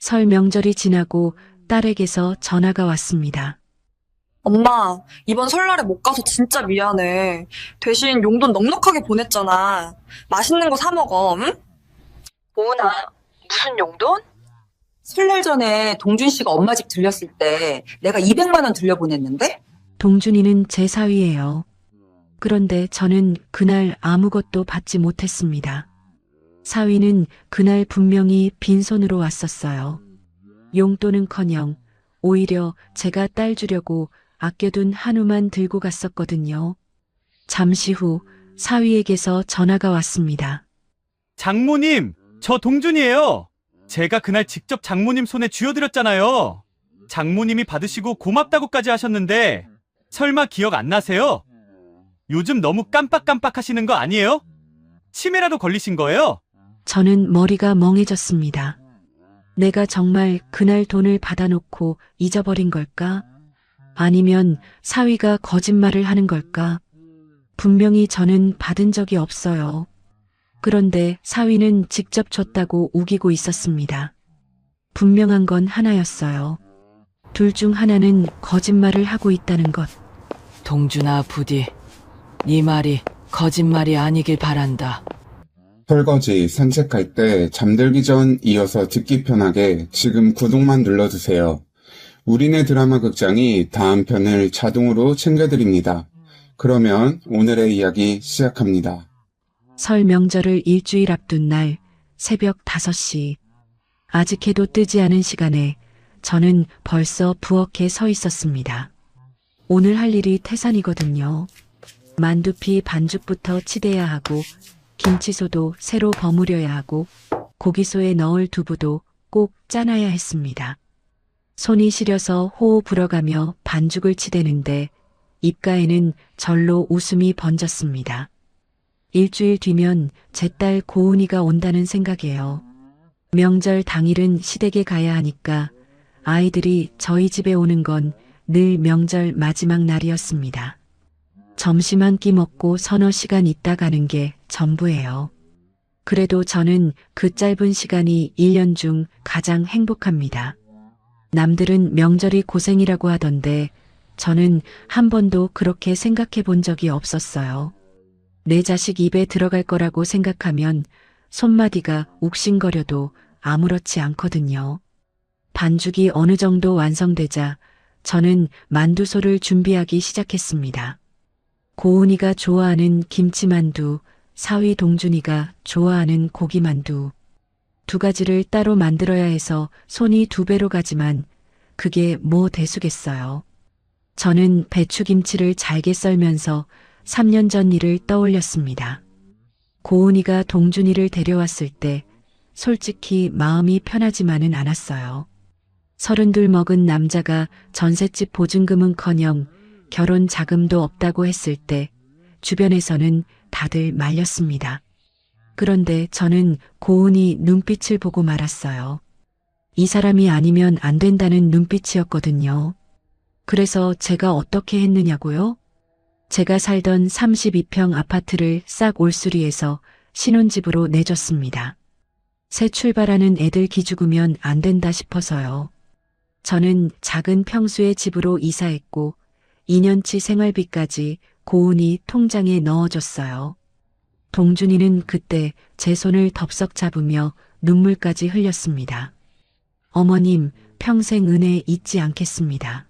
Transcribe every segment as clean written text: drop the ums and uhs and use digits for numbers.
설 명절이 지나고 딸에게서 전화가 왔습니다. 엄마, 이번 설날에 못 가서 진짜 미안해. 대신 용돈 넉넉하게 보냈잖아. 맛있는 거 사 먹어, 응? 오은아, 무슨 용돈? 설날 전에 동준 씨가 엄마 집 들렸을 때 내가 200만 원 들려보냈는데? 동준이는 제 사위예요. 그런데 저는 그날 아무것도 받지 못했습니다. 사위는 그날 분명히 빈손으로 왔었어요. 용돈은커녕 오히려 제가 딸 주려고 아껴둔 한우만 들고 갔었거든요. 잠시 후 사위에게서 전화가 왔습니다. 장모님, 저 동준이에요. 제가 그날 직접 장모님 손에 쥐어드렸잖아요. 장모님이 받으시고 고맙다고까지 하셨는데 설마 기억 안 나세요? 요즘 너무 깜빡깜빡 하시는 거 아니에요? 치매라도 걸리신 거예요? 저는 머리가 멍해졌습니다. 내가 정말 그날 돈을 받아놓고 잊어버린 걸까? 아니면 사위가 거짓말을 하는 걸까? 분명히 저는 받은 적이 없어요. 그런데 사위는 직접 줬다고 우기고 있었습니다. 분명한 건 하나였어요. 둘 중 하나는 거짓말을 하고 있다는 것. 동준아, 부디 네 말이 거짓말이 아니길 바란다. 설거지, 산책할 때, 잠들기 전 이어서 듣기 편하게 지금 구독만 눌러주세요. 우리네 드라마 극장이 다음 편을 자동으로 챙겨드립니다. 그러면 오늘의 이야기 시작합니다. 설 명절을 일주일 앞둔 날 새벽 5시. 아직 해도 뜨지 않은 시간에 저는 벌써 부엌에 서 있었습니다. 오늘 할 일이 태산이거든요. 만두피 반죽부터 치대야 하고 김치소도 새로 버무려야 하고 고기소에 넣을 두부도 꼭 짜놔야 했습니다. 손이 시려서 호호 불어가며 반죽을 치대는데 입가에는 절로 웃음이 번졌습니다. 일주일 뒤면 제 딸 고은이가 온다는 생각이에요. 명절 당일은 시댁에 가야 하니까 아이들이 저희 집에 오는 건 늘 명절 마지막 날이었습니다. 점심 한 끼 먹고 서너 시간 있다 가는 게 전부예요. 그래도 저는 그 짧은 시간이 1년 중 가장 행복합니다. 남들은 명절이 고생이라고 하던데 저는 한 번도 그렇게 생각해 본 적이 없었어요. 내 자식 입에 들어갈 거라고 생각하면 손마디가 욱신거려도 아무렇지 않거든요. 반죽이 어느 정도 완성되자 저는 만두소를 준비하기 시작했습니다. 고은이가 좋아하는 김치만두, 사위 동준이가 좋아하는 고기만두. 두 가지를 따로 만들어야 해서 손이 2배로 가지만 그게 뭐 대수겠어요. 저는 배추김치를 잘게 썰면서 3년 전 일을 떠올렸습니다. 고은이가 동준이를 데려왔을 때 솔직히 마음이 편하지만은 않았어요. 32 먹은 남자가 전셋집 보증금은커녕 결혼 자금도 없다고 했을 때 주변에서는 다들 말렸습니다. 그런데 저는 고은이 눈빛을 보고 말았어요. 이 사람이 아니면 안 된다는 눈빛이었거든요. 그래서 제가 어떻게 했느냐고요? 제가 살던 32평 아파트를 싹 올수리해서 신혼집으로 내줬습니다. 새 출발하는 애들 기죽으면 안 된다 싶어서요. 저는 작은 평수의 집으로 이사했고 2년치 생활비까지 고은이 통장에 넣어줬어요. 동준이는 그때 제 손을 덥석 잡으며 눈물까지 흘렸습니다. 어머님, 평생 은혜 잊지 않겠습니다.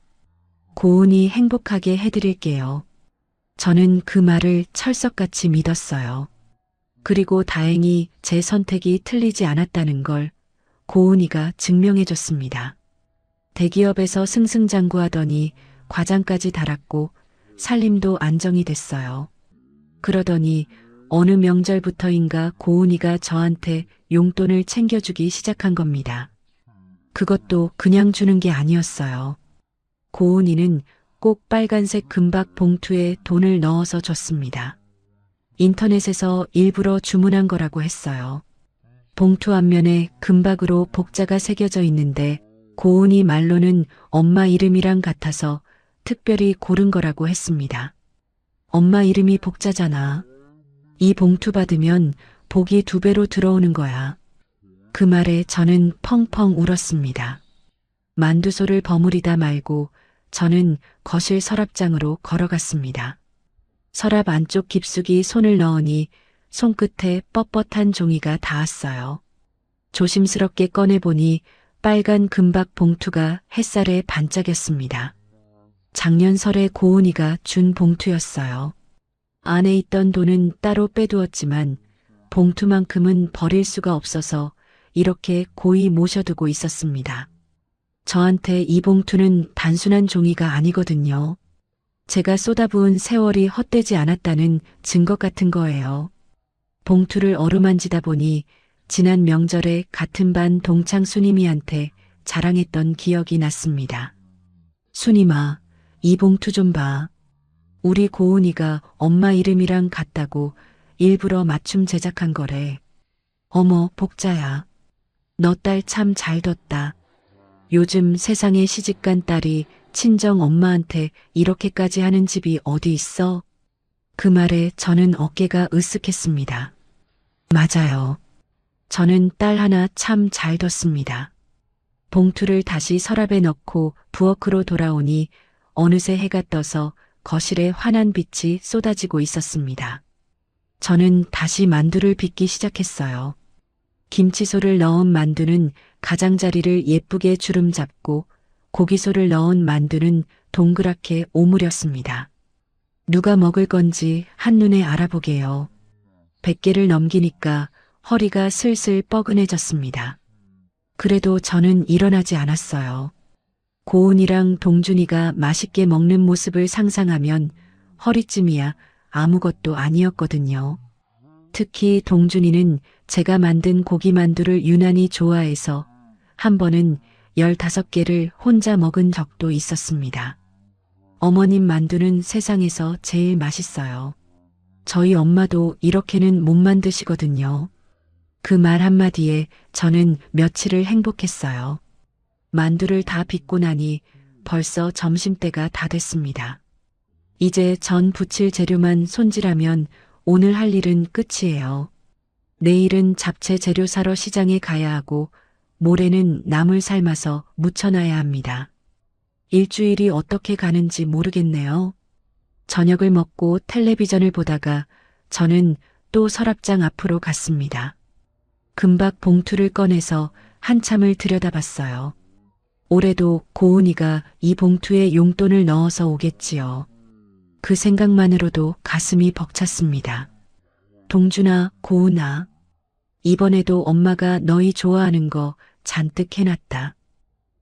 고은이 행복하게 해드릴게요. 저는 그 말을 철석같이 믿었어요. 그리고 다행히 제 선택이 틀리지 않았다는 걸 고은이가 증명해줬습니다. 대기업에서 승승장구하더니 과장까지 달았고 살림도 안정이 됐어요. 그러더니 어느 명절부터인가 고은이가 저한테 용돈을 챙겨주기 시작한 겁니다. 그것도 그냥 주는 게 아니었어요. 고은이는 꼭 빨간색 금박 봉투에 돈을 넣어서 줬습니다. 인터넷에서 일부러 주문한 거라고 했어요. 봉투 앞면에 금박으로 복자가 새겨져 있는데 고은이 말로는 엄마 이름이랑 같아서 특별히 고른 거라고 했습니다. 엄마 이름이 복자잖아. 이 봉투 받으면 복이 2배로 들어오는 거야. 그 말에 저는 펑펑 울었습니다. 만두소를 버무리다 말고 저는 거실 서랍장으로 걸어갔습니다. 서랍 안쪽 깊숙이 손을 넣으니 손끝에 뻣뻣한 종이가 닿았어요. 조심스럽게 꺼내보니 빨간 금박 봉투가 햇살에 반짝였습니다. 작년 설에 고은이가 준 봉투였어요. 안에 있던 돈은 따로 빼두었지만 봉투만큼은 버릴 수가 없어서 이렇게 고이 모셔두고 있었습니다. 저한테 이 봉투는 단순한 종이가 아니거든요. 제가 쏟아부은 세월이 헛되지 않았다는 증거 같은 거예요. 봉투를 어루만지다 보니 지난 명절에 같은 반 동창 순임이한테 자랑했던 기억이 났습니다. 순임아, 이 봉투 좀 봐. 우리 고은이가 엄마 이름이랑 같다고 일부러 맞춤 제작한 거래. 어머, 복자야. 너 딸 참 잘 뒀다. 요즘 세상에 시집간 딸이 친정 엄마한테 이렇게까지 하는 집이 어디 있어? 그 말에 저는 어깨가 으쓱했습니다. 맞아요. 저는 딸 하나 참 잘 뒀습니다. 봉투를 다시 서랍에 넣고 부엌으로 돌아오니 어느새 해가 떠서 거실에 환한 빛이 쏟아지고 있었습니다. 저는 다시 만두를 빚기 시작했어요. 김치소를 넣은 만두는 가장자리를 예쁘게 주름 잡고 고기소를 넣은 만두는 동그랗게 오므렸습니다. 누가 먹을 건지 한눈에 알아보게요. 100개를 넘기니까 허리가 슬슬 뻐근해졌습니다. 그래도 저는 일어나지 않았어요. 고은이랑 동준이가 맛있게 먹는 모습을 상상하면 허리쯤이야 아무것도 아니었거든요. 특히 동준이는 제가 만든 고기만두를 유난히 좋아해서 한 번은 15개를 혼자 먹은 적도 있었습니다. 어머님 만두는 세상에서 제일 맛있어요. 저희 엄마도 이렇게는 못 만드시거든요. 그 말 한마디에 저는 며칠을 행복했어요. 만두를 다 빚고 나니 벌써 점심때가 다 됐습니다. 이제 전 부칠 재료만 손질하면 오늘 할 일은 끝이에요. 내일은 잡채 재료 사러 시장에 가야 하고 모레는 나물 삶아서 무쳐놔야 합니다. 일주일이 어떻게 가는지 모르겠네요. 저녁을 먹고 텔레비전을 보다가 저는 또 서랍장 앞으로 갔습니다. 금박 봉투를 꺼내서 한참을 들여다봤어요. 올해도 고은이가 이 봉투에 용돈을 넣어서 오겠지요. 그 생각만으로도 가슴이 벅찼습니다. 동준아, 고은아, 이번에도 엄마가 너희 좋아하는 거 잔뜩 해놨다.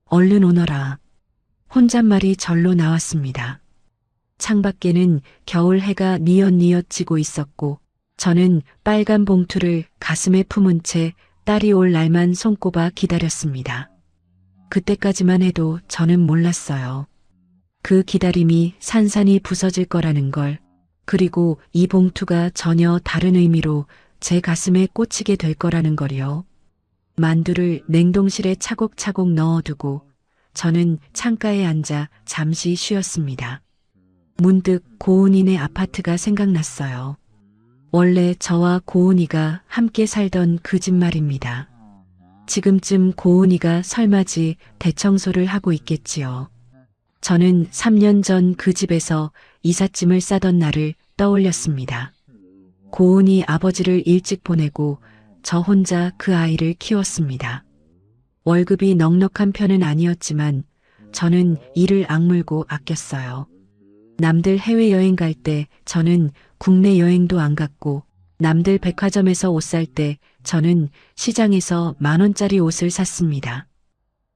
얼른 오너라. 혼잣말이 절로 나왔습니다. 창밖에는 겨울 해가 뉘엿뉘엿 지고 있었고 저는 빨간 봉투를 가슴에 품은 채 딸이 올 날만 손꼽아 기다렸습니다. 그때까지만 해도 저는 몰랐어요. 그 기다림이 산산이 부서질 거라는 걸, 그리고 이 봉투가 전혀 다른 의미로 제 가슴에 꽂히게 될 거라는 걸요. 만두를 냉동실에 차곡차곡 넣어두고 저는 창가에 앉아 잠시 쉬었습니다. 문득 고은이네 아파트가 생각났어요. 원래 저와 고은이가 함께 살던 그 집 말입니다. 지금쯤 고은이가 설맞이 대청소를 하고 있겠지요. 저는 3년 전 그 집에서 이삿짐을 싸던 날을 떠올렸습니다. 고은이 아버지를 일찍 보내고 저 혼자 그 아이를 키웠습니다. 월급이 넉넉한 편은 아니었지만 저는 이를 악물고 아꼈어요. 남들 해외여행 갈 때 저는 국내 여행도 안 갔고 남들 백화점에서 옷 살 때 저는 시장에서 10,000원짜리 옷을 샀습니다.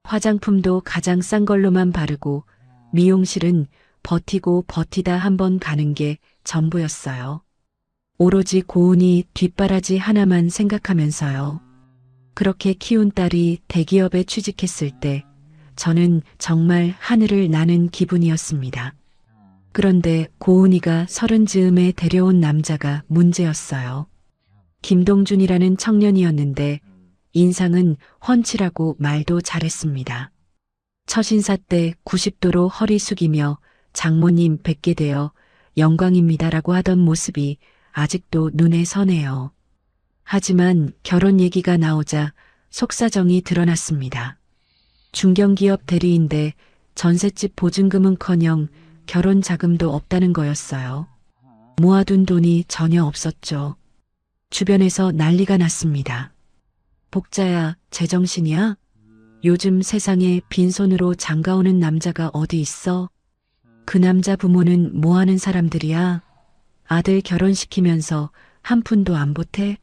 화장품도 가장 싼 걸로만 바르고 미용실은 버티고 버티다 한번 가는 게 전부였어요. 오로지 고은이 뒷바라지 하나만 생각하면서요. 그렇게 키운 딸이 대기업에 취직했을 때 저는 정말 하늘을 나는 기분이었습니다. 그런데 고은이가 30 즈음에 데려온 남자가 문제였어요. 김동준이라는 청년이었는데 인상은 훤칠하고 말도 잘했습니다. 처신사 때 90도로 허리 숙이며 장모님 뵙게 되어 영광입니다라고 하던 모습이 아직도 눈에 선해요. 하지만 결혼 얘기가 나오자 속사정이 드러났습니다. 중견기업 대리인데 전셋집 보증금은커녕 결혼 자금도 없다는 거였어요. 모아둔 돈이 전혀 없었죠. 주변에서 난리가 났습니다. 복자야, 제정신이야? 요즘 세상에 빈손으로 장가오는 남자가 어디 있어? 그 남자 부모는 뭐 하는 사람들이야? 아들 결혼시키면서 한 푼도 안 보태?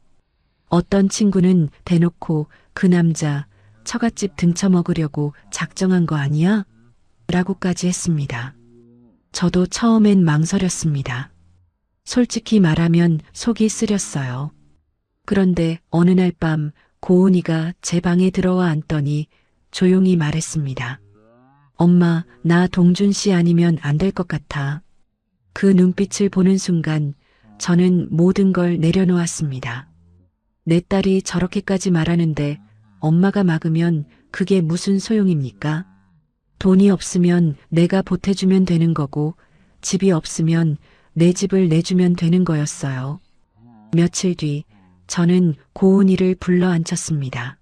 어떤 친구는 대놓고 그 남자 처갓집 등쳐먹으려고 작정한 거 아니야? 라고까지 했습니다. 저도 처음엔 망설였습니다. 솔직히 말하면 속이 쓰렸어요. 그런데 어느 날 밤 고은이가 제 방에 들어와 앉더니 조용히 말했습니다. 엄마, 나 동준 씨 아니면 안 될 것 같아. 그 눈빛을 보는 순간 저는 모든 걸 내려놓았습니다. 내 딸이 저렇게까지 말하는데 엄마가 막으면 그게 무슨 소용입니까? 돈이 없으면 내가 보태주면 되는 거고 집이 없으면 내 집을 내주면 되는 거였어요. 며칠 뒤 저는 고은이를 불러 앉혔습니다.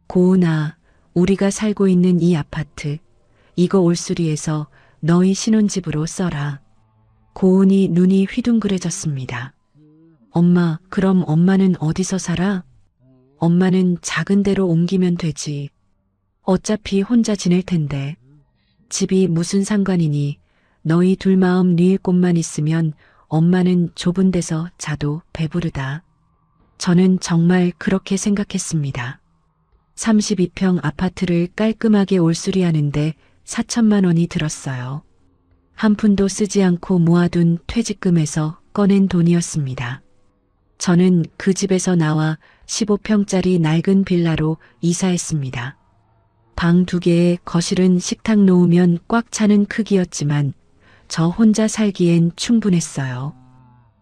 고은아, 우리가 살고 있는 이 아파트, 이거 올수리에서 너희 신혼집으로 써라. 고은이 눈이 휘둥그레졌습니다. 엄마, 그럼 엄마는 어디서 살아? 엄마는 작은 데로 옮기면 되지. 어차피 혼자 지낼 텐데. 집이 무슨 상관이니? 너희 둘 마음 뉘일 곳만 있으면 엄마는 좁은 데서 자도 배부르다. 저는 정말 그렇게 생각했습니다. 32평 아파트를 깔끔하게 올수리하는데 4천만 원이 들었어요. 한 푼도 쓰지 않고 모아둔 퇴직금에서 꺼낸 돈이었습니다. 저는 그 집에서 나와 15평짜리 낡은 빌라로 이사했습니다. 방 2개에 거실은 식탁 놓으면 꽉 차는 크기였지만 저 혼자 살기엔 충분했어요.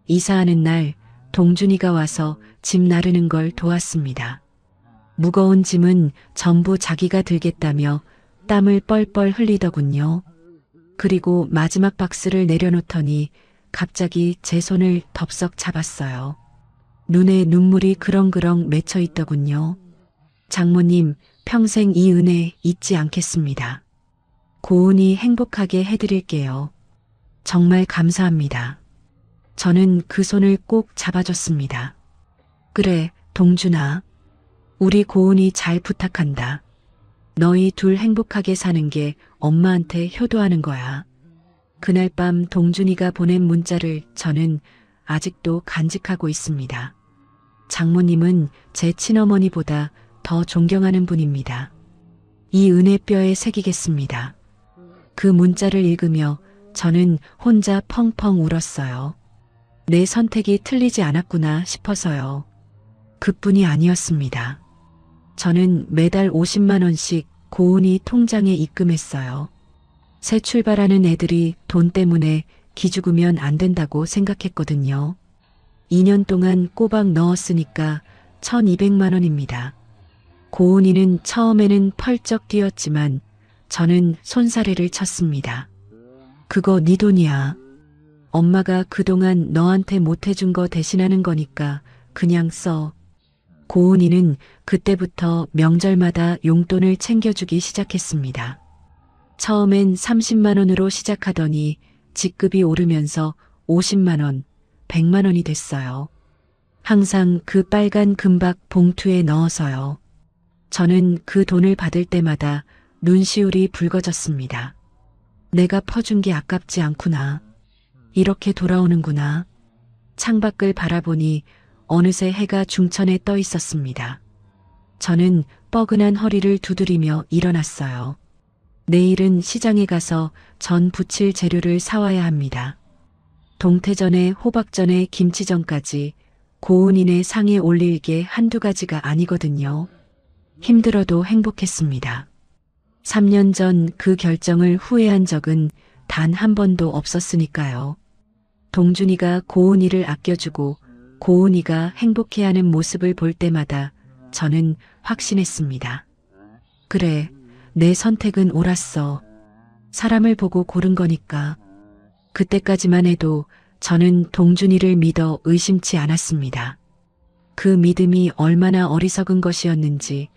이사하는 날 동준이가 와서 짐 나르는 걸 도왔습니다. 무거운 짐은 전부 자기가 들겠다며 땀을 뻘뻘 흘리더군요. 그리고 마지막 박스를 내려놓더니 갑자기 제 손을 덥석 잡았어요. 눈에 눈물이 그렁그렁 맺혀 있더군요. 장모님, 평생 이 은혜 잊지 않겠습니다. 고은이 행복하게 해드릴게요. 정말 감사합니다. 저는 그 손을 꼭 잡아줬습니다. 그래, 동준아. 우리 고은이 잘 부탁한다. 너희 둘 행복하게 사는 게 엄마한테 효도하는 거야. 그날 밤 동준이가 보낸 문자를 저는 아직도 간직하고 있습니다. 장모님은 제 친어머니보다 더 존경하는 분입니다. 이 은혜뼈에 새기겠습니다. 그 문자를 읽으며 저는 혼자 펑펑 울었어요. 내 선택이 틀리지 않았구나 싶어서요. 그뿐이 아니었습니다. 저는 매달 50만 원씩 고은이 통장에 입금했어요. 새 출발하는 애들이 돈 때문에 기죽으면 안 된다고 생각했거든요. 2년 동안 꼬박 넣었으니까 1,200만 원입니다. 고은이는 처음에는 펄쩍 뛰었지만 저는 손사래를 쳤습니다. 그거 네 돈이야. 엄마가 그동안 너한테 못해준 거 대신하는 거니까 그냥 써. 고은이는 그때부터 명절마다 용돈을 챙겨주기 시작했습니다. 처음엔 30만 원으로 시작하더니 직급이 오르면서 50만 원, 100만 원이 됐어요. 항상 그 빨간 금박 봉투에 넣어서요. 저는 그 돈을 받을 때마다 눈시울이 붉어졌습니다. 내가 퍼준 게 아깝지 않구나. 이렇게 돌아오는구나. 창밖을 바라보니 어느새 해가 중천에 떠 있었습니다. 저는 뻐근한 허리를 두드리며 일어났어요. 내일은 시장에 가서 전 부칠 재료를 사와야 합니다. 동태전에 호박전에 김치전까지 고은이네 상에 올릴 게 한두 가지가 아니거든요. 힘들어도 행복했습니다. 3년 전 그 결정을 후회한 적은 단 한 번도 없었으니까요. 동준이가 고은이를 아껴주고 고은이가 행복해하는 모습을 볼 때마다 저는 확신했습니다. 그래, 내 선택은 옳았어. 사람을 보고 고른 거니까. 그때까지만 해도 저는 동준이를 믿어 의심치 않았습니다. 그 믿음이 얼마나 어리석은 것이었는지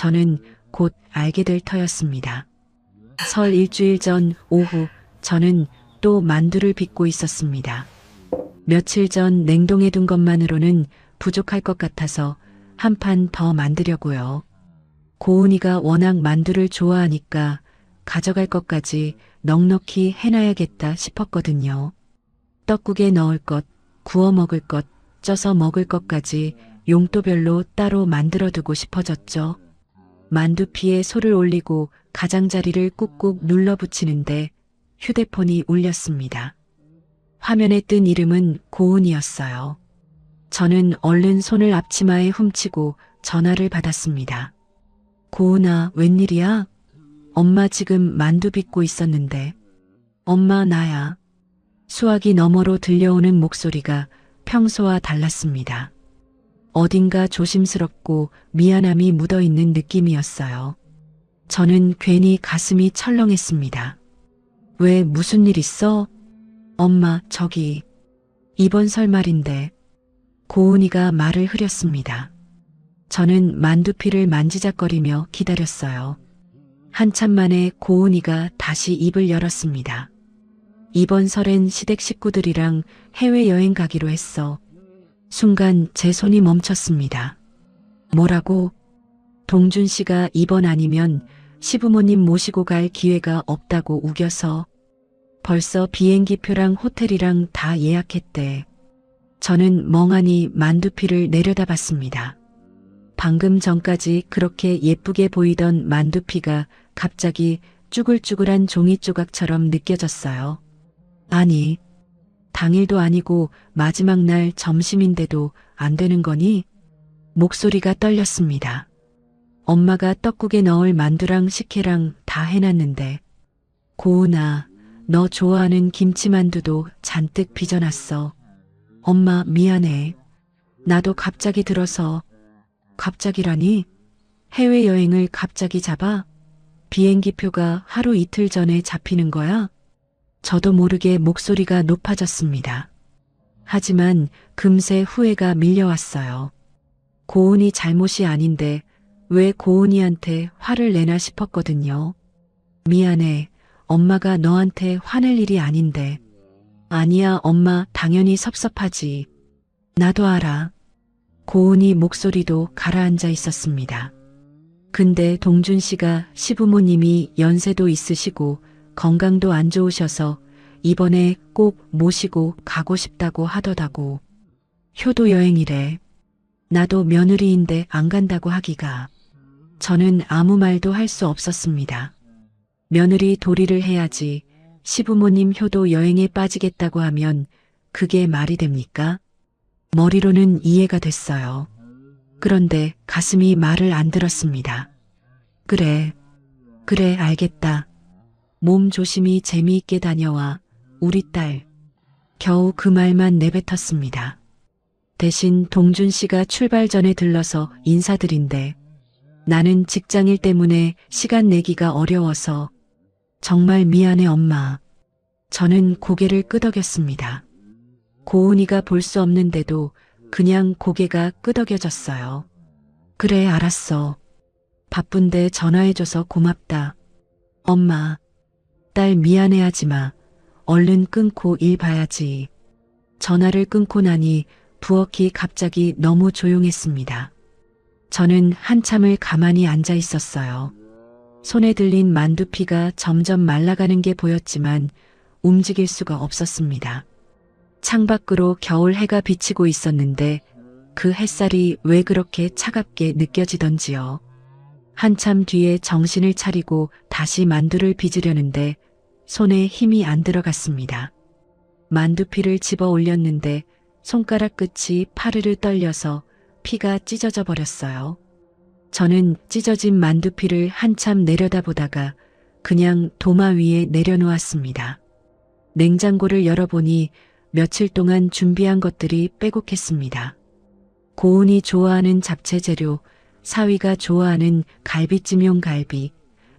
저는 곧 알게 될 터였습니다. 설 일주일 전 오후 저는 또 만두를 빚고 있었습니다. 며칠 전 냉동해 둔 것만으로는 부족할 것 같아서 한 판 더 만들려고요. 고은이가 워낙 만두를 좋아하니까 가져갈 것까지 넉넉히 해놔야겠다 싶었거든요. 떡국에 넣을 것, 구워 먹을 것, 쪄서 먹을 것까지 용도별로 따로 만들어두고 싶어졌죠. 만두피에 소를 올리고 가장자리를 꾹꾹 눌러붙이는데 휴대폰이 울렸습니다. 화면에 뜬 이름은 고은이었어요. 저는 얼른 손을 앞치마에 훔치고 전화를 받았습니다. 고은아, 웬일이야? 엄마 지금 만두 빚고 있었는데. 엄마, 나야. 수화기 너머로 들려오는 목소리가 평소와 달랐습니다. 어딘가 조심스럽고 미안함이 묻어있는 느낌이었어요. 저는 괜히 가슴이 철렁했습니다. 왜, 무슨 일 있어? 엄마, 저기, 이번 설말인데. 고은이가 말을 흐렸습니다. 저는 만두피를 만지작거리며 기다렸어요. 한참 만에 고은이가 다시 입을 열었습니다. 이번 설엔 시댁 식구들이랑 해외여행 가기로 했어. 순간 제 손이 멈췄습니다. 뭐라고? 동준 씨가 이번 아니면 시부모님 모시고 갈 기회가 없다고 우겨서 벌써 비행기표랑 호텔이랑 다 예약했대. 저는 멍하니 만두피를 내려다봤습니다. 방금 전까지 그렇게 예쁘게 보이던 만두피가 갑자기 쭈글쭈글한 종이 조각처럼 느껴졌어요. 아니, 당일도 아니고 마지막 날 점심인데도 안 되는 거니? 목소리가 떨렸습니다. 엄마가 떡국에 넣을 만두랑 식혜랑 다 해놨는데. 고은아, 너 좋아하는 김치만두도 잔뜩 빚어놨어. 엄마, 미안해. 나도 갑자기 들어서. 갑자기라니? 해외여행을 갑자기 잡아? 비행기표가 하루 이틀 전에 잡히는 거야? 저도 모르게 목소리가 높아졌습니다. 하지만 금세 후회가 밀려왔어요. 고은이 잘못이 아닌데 왜 고은이한테 화를 내나 싶었거든요. 미안해. 엄마가 너한테 화낼 일이 아닌데. 아니야, 엄마, 당연히 섭섭하지. 나도 알아. 고은이 목소리도 가라앉아 있었습니다. 근데 동준 씨가 시부모님이 연세도 있으시고 건강도 안 좋으셔서 이번에 꼭 모시고 가고 싶다고 하더라고. 효도 여행이래. 나도 며느리인데 안 간다고 하기가. 저는 아무 말도 할 수 없었습니다. 며느리 도리를 해야지. 시부모님 효도 여행에 빠지겠다고 하면 그게 말이 됩니까? 머리로는 이해가 됐어요. 그런데 가슴이 말을 안 들었습니다. 그래, 알겠다. 몸 조심히 재미있게 다녀와, 우리 딸. 겨우 그 말만 내뱉었습니다. 대신 동준 씨가 출발 전에 들러서 인사드린대. 나는 직장일 때문에 시간 내기가 어려워서. 정말 미안해, 엄마. 저는 고개를 끄덕였습니다. 고은이가 볼 수 없는데도 그냥 고개가 끄덕여졌어요. 그래, 알았어. 바쁜데 전화해줘서 고맙다. 엄마, 딸 미안해하지 마. 얼른 끊고 일 봐야지. 전화를 끊고 나니 부엌이 갑자기 너무 조용했습니다. 저는 한참을 가만히 앉아 있었어요. 손에 들린 만두피가 점점 말라가는 게 보였지만 움직일 수가 없었습니다. 창밖으로 겨울 해가 비치고 있었는데 그 햇살이 왜 그렇게 차갑게 느껴지던지요. 한참 뒤에 정신을 차리고 다시 만두를 빚으려는데 손에 힘이 안 들어갔습니다. 만두피를 집어 올렸는데 손가락 끝이 파르르 떨려서 피가 찢어져 버렸어요. 저는 찢어진 만두피를 한참 내려다보다가 그냥 도마 위에 내려놓았습니다. 냉장고를 열어보니 며칠 동안 준비한 것들이 빼곡했습니다. 고은이 좋아하는 잡채 재료, 사위가 좋아하는 갈비찜용 갈비,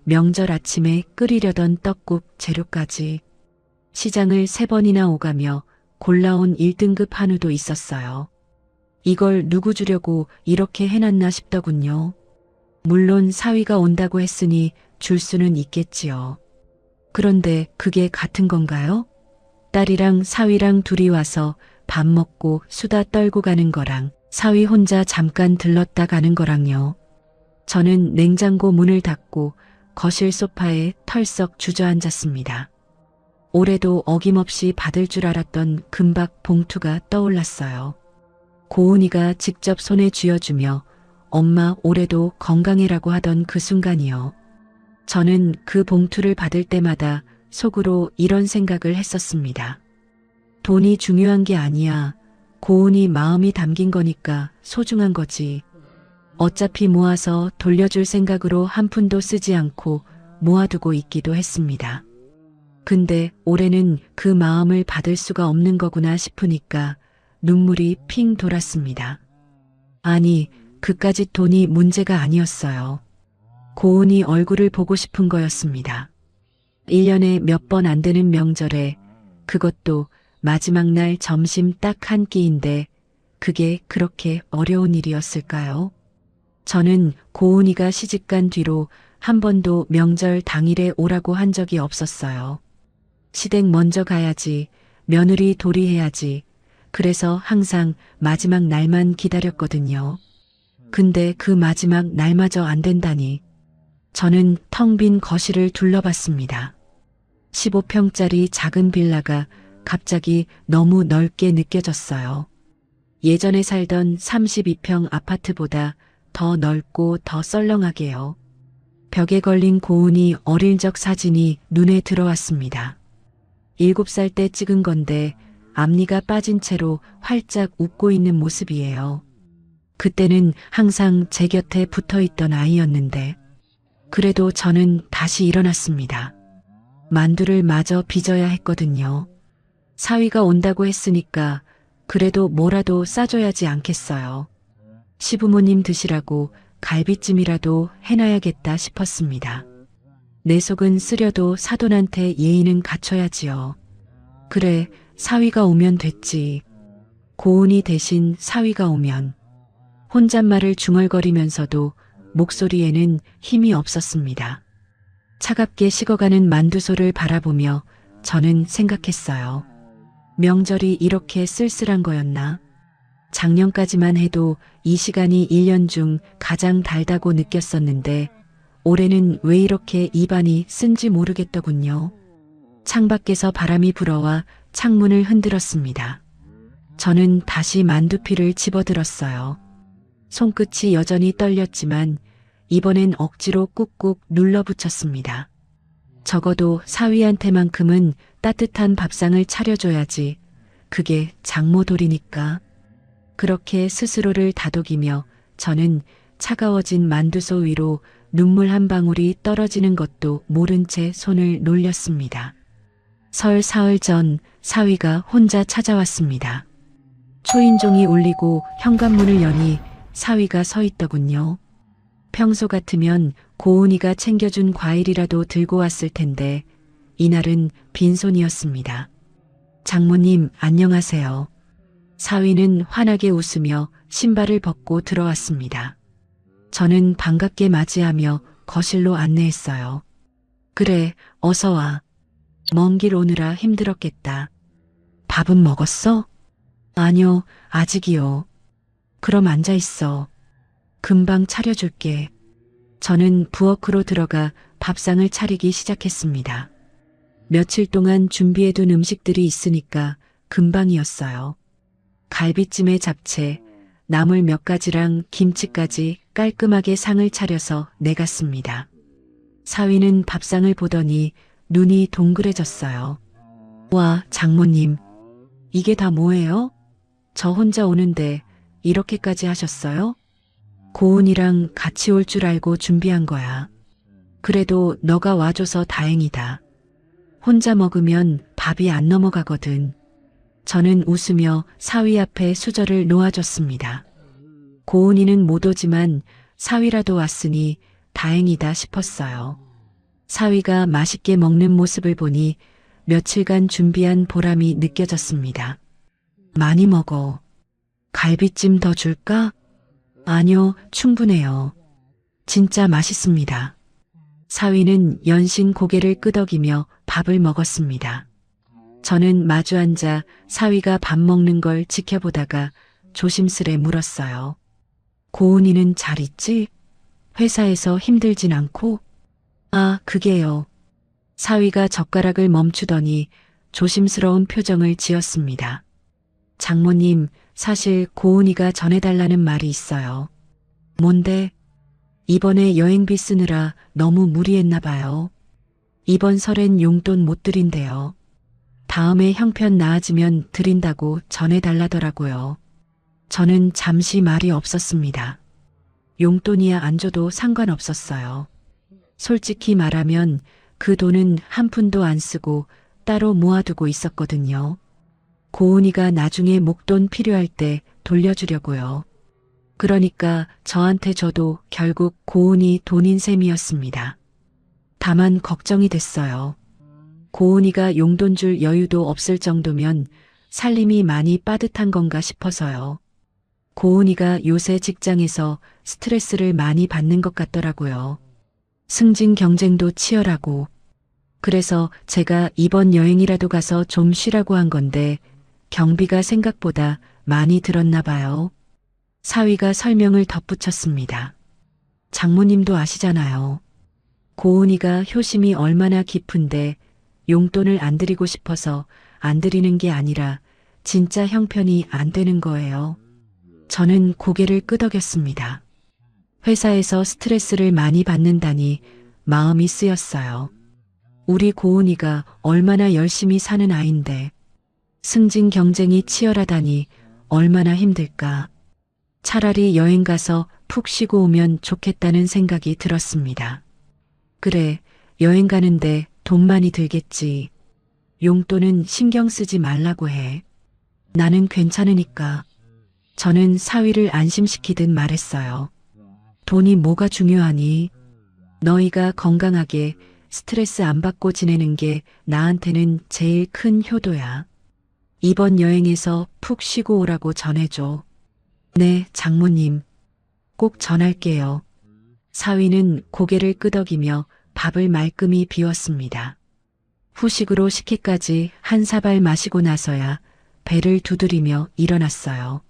명절 아침에 끓이려던 떡국 재료까지. 시장을 3번이나 오가며 골라온 1등급 한우도 있었어요. 이걸 누구 주려고 이렇게 해놨나 싶더군요. 물론 사위가 온다고 했으니 줄 수는 있겠지요. 그런데 그게 같은 건가요? 딸이랑 사위랑 둘이 와서 밥 먹고 수다 떨고 가는 거랑 사위 혼자 잠깐 들렀다 가는 거랑요. 저는 냉장고 문을 닫고 거실 소파에 털썩 주저앉았습니다. 올해도 어김없이 받을 줄 알았던 금박 봉투가 떠올랐어요. 고은이가 직접 손에 쥐어주며 엄마 올해도 건강해라고 하던 그 순간이요. 저는 그 봉투를 받을 때마다 속으로 이런 생각을 했었습니다. 돈이 중요한 게 아니야. 고은이 마음이 담긴 거니까 소중한 거지. 어차피 모아서 돌려줄 생각으로 한 푼도 쓰지 않고 모아두고 있기도 했습니다. 근데 올해는 그 마음을 받을 수가 없는 거구나 싶으니까 눈물이 핑 돌았습니다. 아니, 그까짓 돈이 문제가 아니었어요. 고은이 얼굴을 보고 싶은 거였습니다. 1년에 몇 번 안 되는 명절에 그것도 마지막 날 점심 딱 한 끼인데 그게 그렇게 어려운 일이었을까요? 저는 고은이가 시집간 뒤로 한 번도 명절 당일에 오라고 한 적이 없었어요. 시댁 먼저 가야지, 며느리 도리해야지. 그래서 항상 마지막 날만 기다렸거든요. 근데 그 마지막 날마저 안 된다니. 저는 텅 빈 거실을 둘러봤습니다. 15평짜리 작은 빌라가 갑자기 너무 넓게 느껴졌어요. 예전에 살던 32평 아파트보다 더 넓고 더 썰렁하게요. 벽에 걸린 고은이 어릴 적 사진이 눈에 들어왔습니다. 7살 때 찍은 건데 앞니가 빠진 채로 활짝 웃고 있는 모습이에요. 그때는 항상 제 곁에 붙어 있던 아이였는데 그래도 저는 다시 일어났습니다. 만두를 마저 빚어야 했거든요. 사위가 온다고 했으니까 그래도 뭐라도 싸줘야지 않겠어요. 시부모님 드시라고 갈비찜이라도 해놔야겠다 싶었습니다. 내 속은 쓰려도 사돈한테 예의는 갖춰야지요. 그래, 사위가 오면 됐지. 고은이 대신 사위가 오면. 혼잣말을 중얼거리면서도 목소리에는 힘이 없었습니다. 차갑게 식어가는 만두소를 바라보며 저는 생각했어요. 명절이 이렇게 쓸쓸한 거였나? 작년까지만 해도 이 시간이 1년 중 가장 달다고 느꼈었는데 올해는 왜 이렇게 입안이 쓴지 모르겠더군요. 창밖에서 바람이 불어와 창문을 흔들었습니다. 저는 다시 만두피를 집어들었어요. 손끝이 여전히 떨렸지만 이번엔 억지로 꾹꾹 눌러붙였습니다. 적어도 사위한테만큼은 따뜻한 밥상을 차려줘야지. 그게 장모돌이니까. 그렇게 스스로를 다독이며 저는 차가워진 만두소 위로 눈물 한 방울이 떨어지는 것도 모른 채 손을 놀렸습니다. 설 사흘 전 사위가 혼자 찾아왔습니다. 초인종이 울리고 현관문을 여니 사위가 서 있더군요. 평소 같으면 고은이가 챙겨준 과일이라도 들고 왔을 텐데 이날은 빈손이었습니다. 장모님 안녕하세요. 사위는 환하게 웃으며 신발을 벗고 들어왔습니다. 저는 반갑게 맞이하며 거실로 안내했어요. 그래, 어서 와. 먼 길 오느라 힘들었겠다. 밥은 먹었어? 아니요, 아직이요. 그럼 앉아 있어. 금방 차려줄게. 저는 부엌으로 들어가 밥상을 차리기 시작했습니다. 며칠 동안 준비해둔 음식들이 있으니까 금방이었어요. 갈비찜에 잡채, 나물 몇 가지랑 김치까지 깔끔하게 상을 차려서 내갔습니다. 사위는 밥상을 보더니 눈이 동그래졌어요. 와, 장모님, 이게 다 뭐예요? 저 혼자 오는데 이렇게까지 하셨어요? 고은이랑 같이 올 줄 알고 준비한 거야. 그래도 너가 와줘서 다행이다. 혼자 먹으면 밥이 안 넘어가거든. 저는 웃으며 사위 앞에 수저를 놓아줬습니다. 고은이는 못 오지만 사위라도 왔으니 다행이다 싶었어요. 사위가 맛있게 먹는 모습을 보니 며칠간 준비한 보람이 느껴졌습니다. 많이 먹어. 갈비찜 더 줄까? 아니요, 충분해요. 진짜 맛있습니다. 사위는 연신 고개를 끄덕이며 밥을 먹었습니다. 저는 마주 앉아 사위가 밥 먹는 걸 지켜보다가 조심스레 물었어요. 고은이는 잘 있지? 회사에서 힘들진 않고? 아, 그게요. 사위가 젓가락을 멈추더니 조심스러운 표정을 지었습니다. 장모님, 사실 고은이가 전해달라는 말이 있어요. 뭔데? 이번에 여행비 쓰느라 너무 무리했나 봐요. 이번 설엔 용돈 못 드린대요. 다음에 형편 나아지면 드린다고 전해달라더라고요. 저는 잠시 말이 없었습니다. 용돈이야 안 줘도 상관없었어요. 솔직히 말하면 그 돈은 한 푼도 안 쓰고 따로 모아두고 있었거든요. 고은이가 나중에 목돈 필요할 때 돌려주려고요. 그러니까 저한테 줘도 결국 고은이 돈인 셈이었습니다. 다만 걱정이 됐어요. 고은이가 용돈 줄 여유도 없을 정도면 살림이 많이 빠듯한 건가 싶어서요. 고은이가 요새 직장에서 스트레스를 많이 받는 것 같더라고요. 승진 경쟁도 치열하고. 그래서 제가 이번 여행이라도 가서 좀 쉬라고 한 건데 경비가 생각보다 많이 들었나 봐요. 사위가 설명을 덧붙였습니다. 장모님도 아시잖아요. 고은이가 효심이 얼마나 깊은데 용돈을 안 드리고 싶어서 안 드리는 게 아니라 진짜 형편이 안 되는 거예요. 저는 고개를 끄덕였습니다. 회사에서 스트레스를 많이 받는다니 마음이 쓰였어요. 우리 고은이가 얼마나 열심히 사는 아인데 승진 경쟁이 치열하다니 얼마나 힘들까. 차라리 여행 가서 푹 쉬고 오면 좋겠다는 생각이 들었습니다. 그래, 여행 가는데 돈 많이 들겠지. 용돈은 신경 쓰지 말라고 해. 나는 괜찮으니까. 저는 사위를 안심시키듯 말했어요. 돈이 뭐가 중요하니? 너희가 건강하게 스트레스 안 받고 지내는 게 나한테는 제일 큰 효도야. 이번 여행에서 푹 쉬고 오라고 전해줘. 네, 장모님. 꼭 전할게요. 사위는 고개를 끄덕이며 밥을 말끔히 비웠습니다. 후식으로 식혜까지 한 사발 마시고 나서야 배를 두드리며 일어났어요.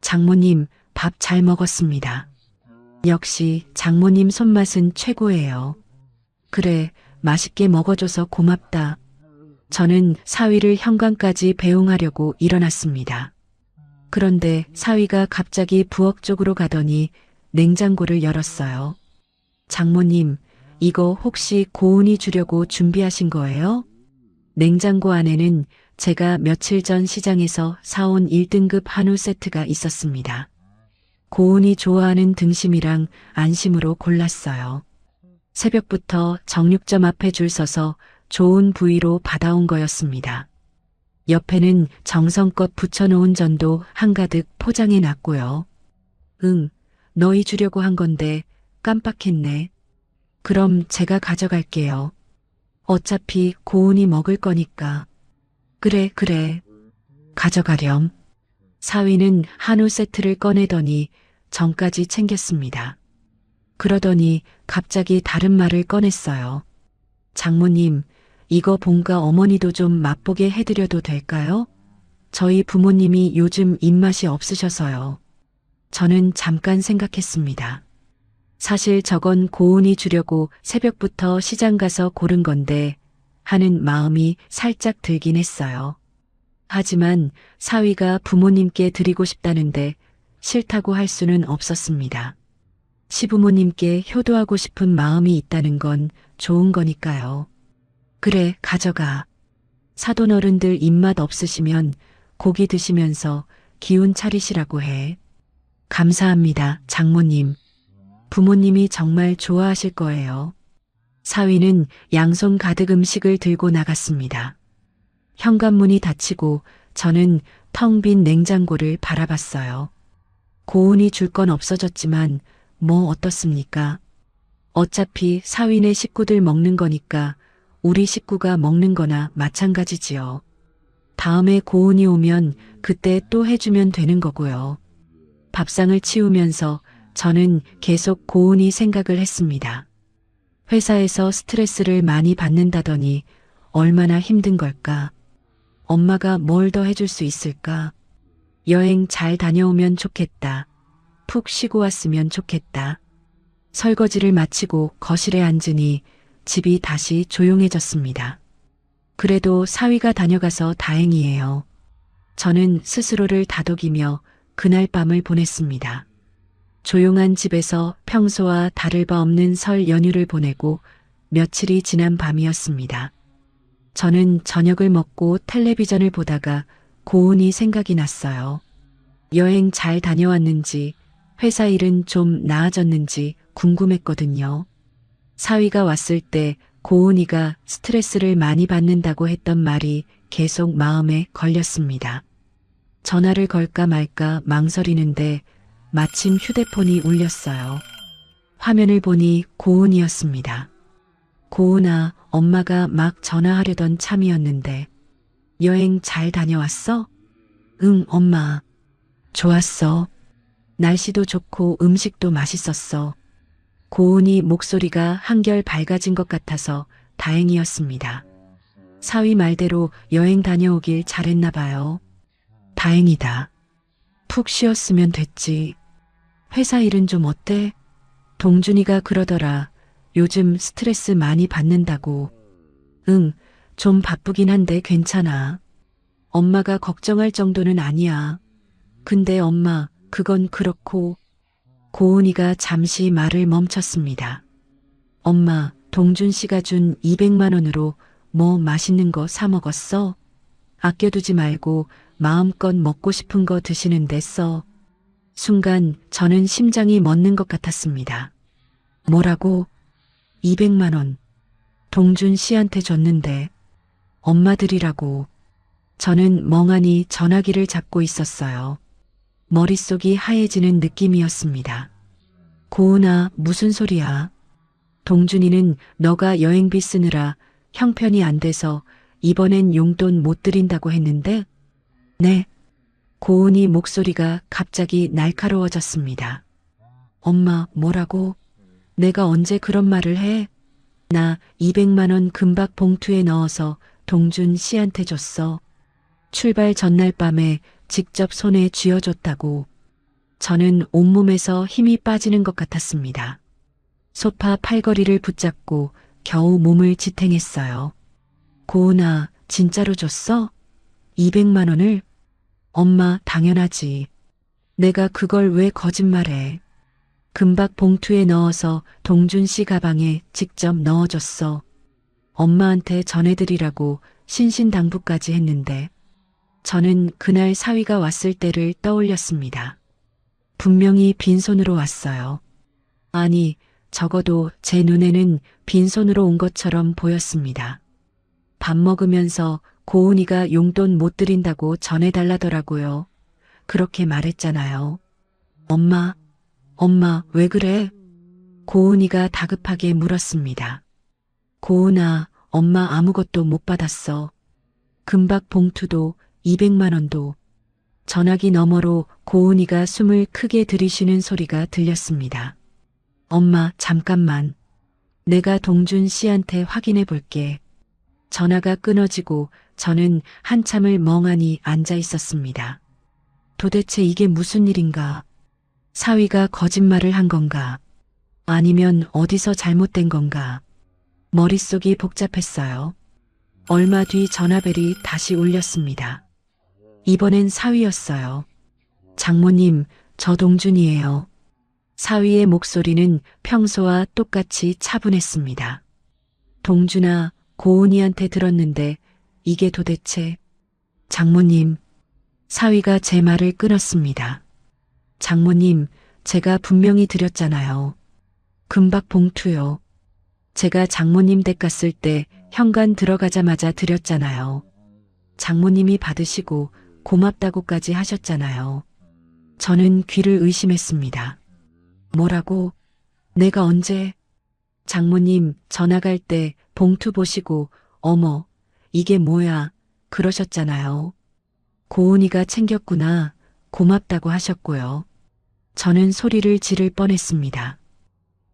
장모님, 밥 잘 먹었습니다. 역시 장모님 손맛은 최고예요. 그래, 맛있게 먹어줘서 고맙다. 저는 사위를 현관까지 배웅하려고 일어났습니다. 그런데 사위가 갑자기 부엌 쪽으로 가더니 냉장고를 열었어요. 장모님, 이거 혹시 고은이 주려고 준비하신 거예요? 냉장고 안에는 제가 며칠 전 시장에서 사온 1등급 한우 세트가 있었습니다. 고은이 좋아하는 등심이랑 안심으로 골랐어요. 새벽부터 정육점 앞에 줄 서서 좋은 부위로 받아온 거였습니다. 옆에는 정성껏 부쳐놓은 전도 한가득 포장해 놨고요. 응, 너희 주려고 한 건데 깜빡했네. 그럼 제가 가져갈게요. 어차피 고은이 먹을 거니까. 그래, 가져가렴. 사위는 한우 세트를 꺼내더니 전까지 챙겼습니다. 그러더니 갑자기 다른 말을 꺼냈어요. 장모님, 이거 본가 어머니도 좀 맛보게 해드려도 될까요? 저희 부모님이 요즘 입맛이 없으셔서요. 저는 잠깐 생각했습니다. 사실 저건 고은이 주려고 새벽부터 시장 가서 고른 건데 하는 마음이 살짝 들긴 했어요. 하지만 사위가 부모님께 드리고 싶다는데 싫다고 할 수는 없었습니다. 시부모님께 효도하고 싶은 마음이 있다는 건 좋은 거니까요. 그래, 가져가. 사돈 어른들 입맛 없으시면 고기 드시면서 기운 차리시라고 해. 감사합니다, 장모님. 부모님이 정말 좋아하실 거예요. 사위는 양손 가득 음식을 들고 나갔습니다. 현관문이 닫히고 저는 텅 빈 냉장고를 바라봤어요. 고은이 줄 건 없어졌지만 뭐 어떻습니까? 어차피 사위네 식구들 먹는 거니까 우리 식구가 먹는 거나 마찬가지지요. 다음에 고은이 오면 그때 또 해주면 되는 거고요. 밥상을 치우면서 저는 계속 고운히 생각을 했습니다. 회사에서 스트레스를 많이 받는다더니 얼마나 힘든 걸까? 엄마가 뭘 더 해줄 수 있을까? 여행 잘 다녀오면 좋겠다. 푹 쉬고 왔으면 좋겠다. 설거지를 마치고 거실에 앉으니 집이 다시 조용해졌습니다. 그래도 사위가 다녀가서 다행이에요. 저는 스스로를 다독이며 그날 밤을 보냈습니다. 조용한 집에서 평소와 다를 바 없는 설 연휴를 보내고 며칠이 지난 밤이었습니다. 저는 저녁을 먹고 텔레비전을 보다가 고운히 생각이 났어요. 여행 잘 다녀왔는지, 회사 일은 좀 나아졌는지 궁금했거든요. 사위가 왔을 때 고은이가 스트레스를 많이 받는다고 했던 말이 계속 마음에 걸렸습니다. 전화를 걸까 말까 망설이는데 마침 휴대폰이 울렸어요. 화면을 보니 고은이었습니다. 고은아, 엄마가 막 전화하려던 참이었는데 여행 잘 다녀왔어? 응, 엄마. 좋았어. 날씨도 좋고 음식도 맛있었어. 고은이 목소리가 한결 밝아진 것 같아서 다행이었습니다. 사위 말대로 여행 다녀오길 잘했나 봐요. 다행이다. 푹 쉬었으면 됐지. 회사 일은 좀 어때? 동준이가 그러더라. 요즘 스트레스 많이 받는다고. 응, 좀 바쁘긴 한데 괜찮아. 엄마가 걱정할 정도는 아니야. 근데 엄마, 그건 그렇고. 고은이가 잠시 말을 멈췄습니다. 엄마, 동준 씨가 준 200만 원으로 뭐 맛있는 거 사 먹었어? 아껴두지 말고 마음껏 먹고 싶은 거 드시는데 써. 순간 저는 심장이 멎는 것 같았습니다. 뭐라고? 200만 원. 동준 씨한테 줬는데. 엄마들이라고. 저는 멍하니 전화기를 잡고 있었어요. 머릿속이 하얘지는 느낌이었습니다. 고은아, 무슨 소리야? 동준이는 너가 여행비 쓰느라 형편이 안 돼서 이번엔 용돈 못 드린다고 했는데? 네. 고은이 목소리가 갑자기 날카로워졌습니다. 엄마, 뭐라고? 내가 언제 그런 말을 해? 나 200만 원 금박 봉투에 넣어서 동준 씨한테 줬어. 출발 전날 밤에 직접 손에 쥐어줬다고. 저는 온몸에서 힘이 빠지는 것 같았습니다. 소파 팔걸이를 붙잡고 겨우 몸을 지탱했어요. 고은아, 진짜로 줬어? 200만 원을? 엄마, 당연하지. 내가 그걸 왜 거짓말해. 금박 봉투에 넣어서 동준 씨 가방에 직접 넣어줬어. 엄마한테 전해드리라고 신신당부까지 했는데. 저는 그날 사위가 왔을 때를 떠올렸습니다. 분명히 빈손으로 왔어요. 아니, 적어도 제 눈에는 빈손으로 온 것처럼 보였습니다. 밥 먹으면서 고은이가 용돈 못 드린다고 전해달라더라고요. 그렇게 말했잖아요. 엄마, 왜 그래? 고은이가 다급하게 물었습니다. 고은아, 엄마 아무것도 못 받았어. 금박 봉투도 200만 원도. 전화기 너머로 고은이가 숨을 크게 들이쉬는 소리가 들렸습니다. 엄마, 잠깐만. 내가 동준 씨한테 확인해 볼게. 전화가 끊어지고 저는 한참을 멍하니 앉아 있었습니다. 도대체 이게 무슨 일인가? 사위가 거짓말을 한 건가? 아니면 어디서 잘못된 건가? 머릿속이 복잡했어요. 얼마 뒤 전화벨이 다시 울렸습니다. 이번엔 사위였어요. 장모님, 저 동준이에요. 사위의 목소리는 평소와 똑같이 차분했습니다. 동준아, 고은이한테 들었는데 이게 도대체... 장모님, 사위가 제 말을 끊었습니다. 장모님, 제가 분명히 드렸잖아요. 금박 봉투요. 제가 장모님 댁 갔을 때 현관 들어가자마자 드렸잖아요. 장모님이 받으시고 고맙다고까지 하셨잖아요. 저는 귀를 의심했습니다. 뭐라고? 내가 언제? 장모님 전화 갈 때 봉투 보시고 어머, 이게 뭐야? 그러셨잖아요. 고은이가 챙겼구나. 고맙다고 하셨고요. 저는 소리를 지를 뻔했습니다.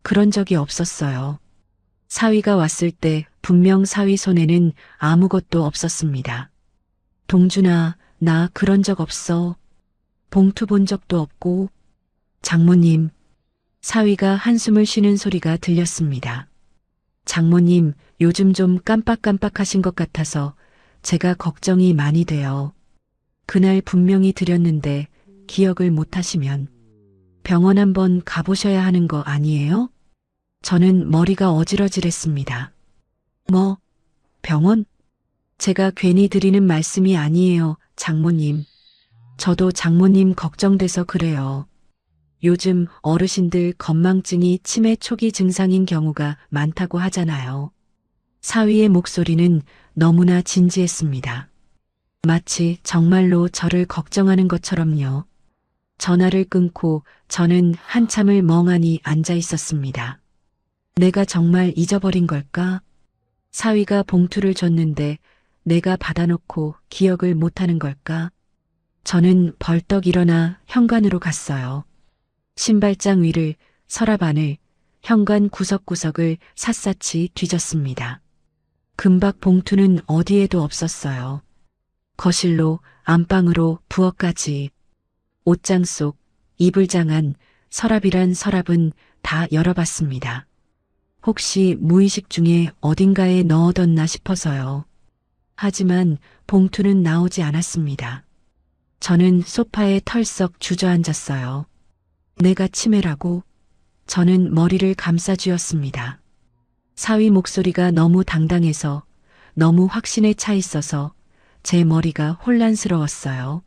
그런 적이 없었어요. 사위가 왔을 때 분명 사위 손에는 아무것도 없었습니다. 동준아, 나 그런 적 없어. 봉투 본 적도 없고. 장모님, 사위가 한숨을 쉬는 소리가 들렸습니다. 장모님, 요즘 좀 깜빡깜빡하신 것 같아서 제가 걱정이 많이 돼요. 그날 분명히 드렸는데 기억을 못 하시면 병원 한번 가보셔야 하는 거 아니에요? 저는 머리가 어지러질했습니다. 뭐, 병원? 제가 괜히 드리는 말씀이 아니에요, 장모님. 저도 장모님 걱정돼서 그래요. 요즘 어르신들 건망증이 치매 초기 증상인 경우가 많다고 하잖아요. 사위의 목소리는 너무나 진지했습니다. 마치 정말로 저를 걱정하는 것처럼요. 전화를 끊고 저는 한참을 멍하니 앉아 있었습니다. 내가 정말 잊어버린 걸까? 사위가 봉투를 줬는데 내가 받아놓고 기억을 못하는 걸까? 저는 벌떡 일어나 현관으로 갔어요. 신발장 위를, 서랍 안을, 현관 구석구석을 샅샅이 뒤졌습니다. 금박 봉투는 어디에도 없었어요. 거실로, 안방으로, 부엌까지. 옷장 속, 이불장 안, 서랍이란 서랍은 다 열어봤습니다. 혹시 무의식 중에 어딘가에 넣어뒀나 싶어서요. 하지만 봉투는 나오지 않았습니다. 저는 소파에 털썩 주저앉았어요. 내가 치매라고? 저는 머리를 감싸쥐었습니다. 사위 목소리가 너무 당당해서, 너무 확신에 차 있어서 제 머리가 혼란스러웠어요.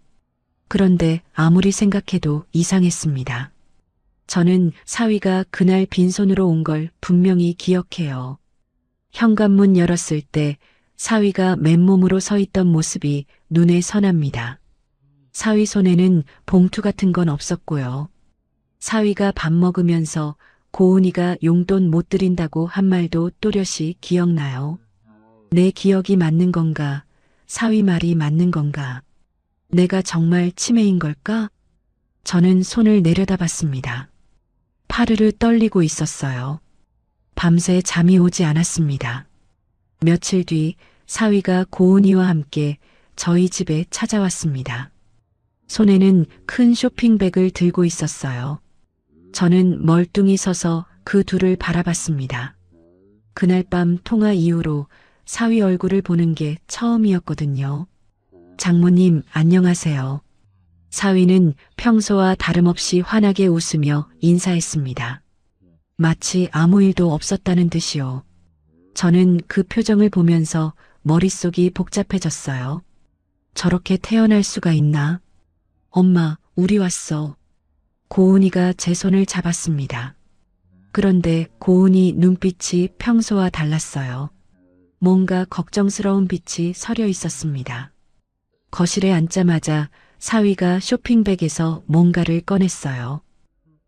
그런데 아무리 생각해도 이상했습니다. 저는 사위가 그날 빈손으로 온 걸 분명히 기억해요. 현관문 열었을 때 사위가 맨몸으로 서 있던 모습이 눈에 선합니다. 사위 손에는 봉투 같은 건 없었고요. 사위가 밥 먹으면서 고은이가 용돈 못 드린다고 한 말도 또렷이 기억나요. 내 기억이 맞는 건가? 사위 말이 맞는 건가? 내가 정말 치매인 걸까? 저는 손을 내려다봤습니다. 파르르 떨리고 있었어요. 밤새 잠이 오지 않았습니다. 며칠 뒤 사위가 고은이와 함께 저희 집에 찾아왔습니다. 손에는 큰 쇼핑백을 들고 있었어요. 저는 멀뚱히 서서 그 둘을 바라봤습니다. 그날 밤 통화 이후로 사위 얼굴을 보는 게 처음이었거든요. 장모님, 안녕하세요. 사위는 평소와 다름없이 환하게 웃으며 인사했습니다. 마치 아무 일도 없었다는 듯이요. 저는 그 표정을 보면서 머릿속이 복잡해졌어요. 저렇게 태어날 수가 있나? 엄마, 우리 왔어. 고은이가 제 손을 잡았습니다. 그런데 고은이 눈빛이 평소와 달랐어요. 뭔가 걱정스러운 빛이 서려 있었습니다. 거실에 앉자마자 사위가 쇼핑백에서 뭔가를 꺼냈어요.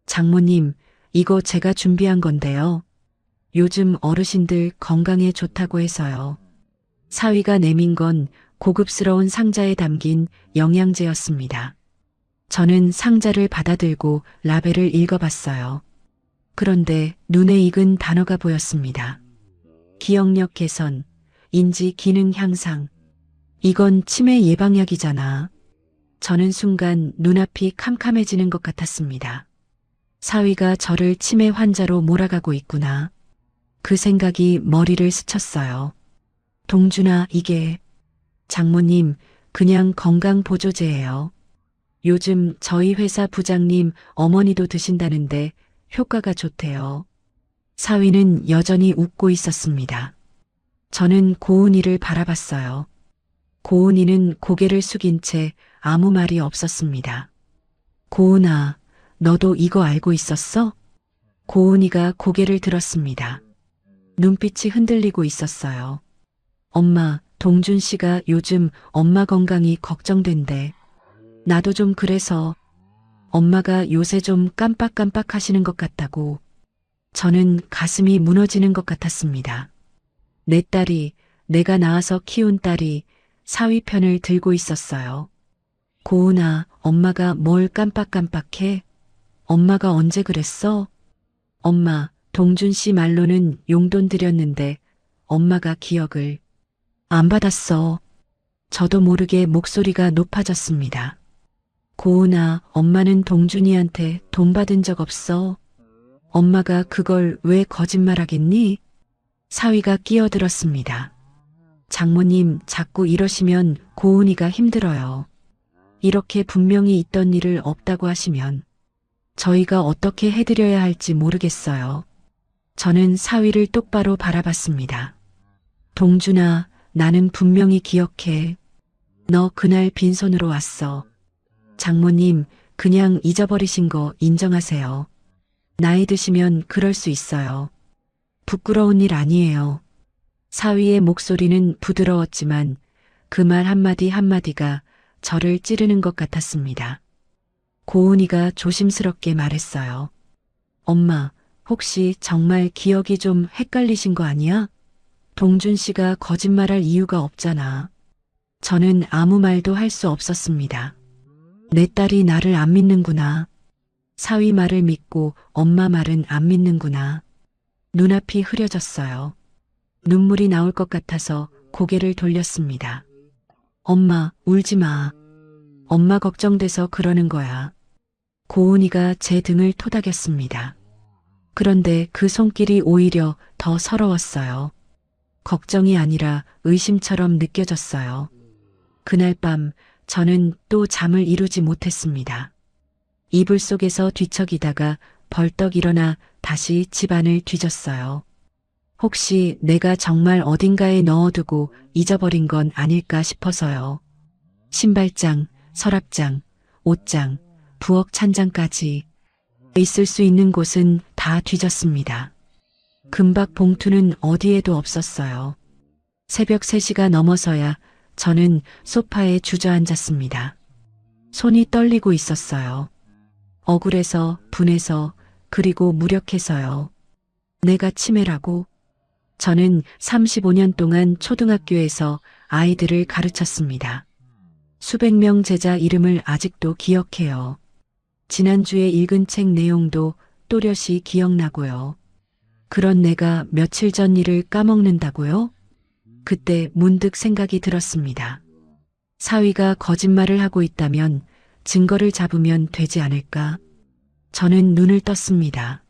장모님, 이거 제가 준비한 건데요. 요즘 어르신들 건강에 좋다고 해서요. 사위가 내민 건 고급스러운 상자에 담긴 영양제였습니다. 저는 상자를 받아들고 라벨을 읽어봤어요. 그런데 눈에 익은 단어가 보였습니다. 기억력 개선, 인지 기능 향상. 이건 치매 예방약이잖아. 저는 순간 눈앞이 캄캄해지는 것 같았습니다. 사위가 저를 치매 환자로 몰아가고 있구나. 그 생각이 머리를 스쳤어요. 동준아, 이게 장모님, 그냥 건강보조제예요. 요즘 저희 회사 부장님 어머니도 드신다는데 효과가 좋대요. 사위는 여전히 웃고 있었습니다. 저는 고은이를 바라봤어요. 고은이는 고개를 숙인 채 아무 말이 없었습니다. 고은아, 너도 이거 알고 있었어? 고은이가 고개를 들었습니다. 눈빛이 흔들리고 있었어요. 엄마, 동준 씨가 요즘 엄마 건강이 걱정된대. 나도 좀 그래서 엄마가 요새 좀 깜빡깜빡 하시는 것 같다고. 저는 가슴이 무너지는 것 같았습니다. 내 딸이, 내가 낳아서 키운 딸이 사위 편을 들고 있었어요. 고은아, 엄마가 뭘 깜빡깜빡해? 엄마가 언제 그랬어? 엄마, 동준 씨 말로는 용돈 드렸는데 엄마가 기억을 안 받았어. 저도 모르게 목소리가 높아졌습니다. 고은아, 엄마는 동준이한테 돈 받은 적 없어. 엄마가 그걸 왜 거짓말하겠니? 사위가 끼어들었습니다. 장모님, 자꾸 이러시면 고은이가 힘들어요. 이렇게 분명히 있던 일을 없다고 하시면 저희가 어떻게 해드려야 할지 모르겠어요. 저는 사위를 똑바로 바라봤습니다. 동준아, 나는 분명히 기억해. 너 그날 빈손으로 왔어. 장모님, 그냥 잊어버리신 거 인정하세요. 나이 드시면 그럴 수 있어요. 부끄러운 일 아니에요. 사위의 목소리는 부드러웠지만 그 말 한마디 한마디가 저를 찌르는 것 같았습니다. 고은이가 조심스럽게 말했어요. 엄마, 혹시 정말 기억이 좀 헷갈리신 거 아니야? 동준 씨가 거짓말할 이유가 없잖아. 저는 아무 말도 할 수 없었습니다. 내 딸이 나를 안 믿는구나. 사위 말을 믿고 엄마 말은 안 믿는구나. 눈앞이 흐려졌어요. 눈물이 나올 것 같아서 고개를 돌렸습니다. 엄마, 울지 마. 엄마 걱정돼서 그러는 거야. 고은이가 제 등을 토닥였습니다. 그런데 그 손길이 오히려 더 서러웠어요. 걱정이 아니라 의심처럼 느껴졌어요. 그날 밤 저는 또 잠을 이루지 못했습니다. 이불 속에서 뒤척이다가 벌떡 일어나 다시 집안을 뒤졌어요. 혹시 내가 정말 어딘가에 넣어두고 잊어버린 건 아닐까 싶어서요. 신발장, 서랍장, 옷장, 부엌 찬장까지 있을 수 있는 곳은 다 뒤졌습니다. 금박 봉투는 어디에도 없었어요. 새벽 3시가 넘어서야 저는 소파에 주저앉았습니다. 손이 떨리고 있었어요. 억울해서, 분해서, 그리고 무력해서요. 내가 치매라고? 저는 35년 동안 초등학교에서 아이들을 가르쳤습니다. 수백 명 제자 이름을 아직도 기억해요. 지난주에 읽은 책 내용도 또렷이 기억나고요. 그런 내가 며칠 전 일을 까먹는다고요? 그때 문득 생각이 들었습니다. 사위가 거짓말을 하고 있다면 증거를 잡으면 되지 않을까? 저는 눈을 떴습니다.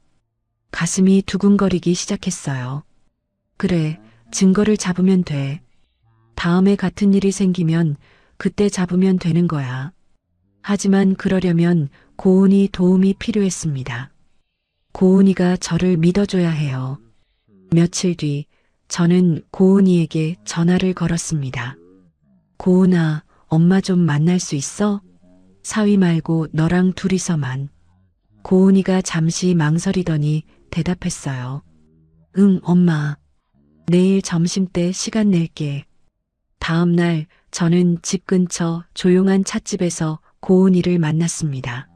가슴이 두근거리기 시작했어요. 그래, 증거를 잡으면 돼. 다음에 같은 일이 생기면 그때 잡으면 되는 거야. 하지만 그러려면 고은이 도움이 필요했습니다. 고은이가 저를 믿어줘야 해요. 며칠 뒤 저는 고은이에게 전화를 걸었습니다. 고은아, 엄마 좀 만날 수 있어? 사위 말고 너랑 둘이서만. 고은이가 잠시 망설이더니 대답했어요. 응, 엄마. 내일 점심때 시간 낼게. 다음 날 저는 집 근처 조용한 찻집에서 고은이를 만났습니다.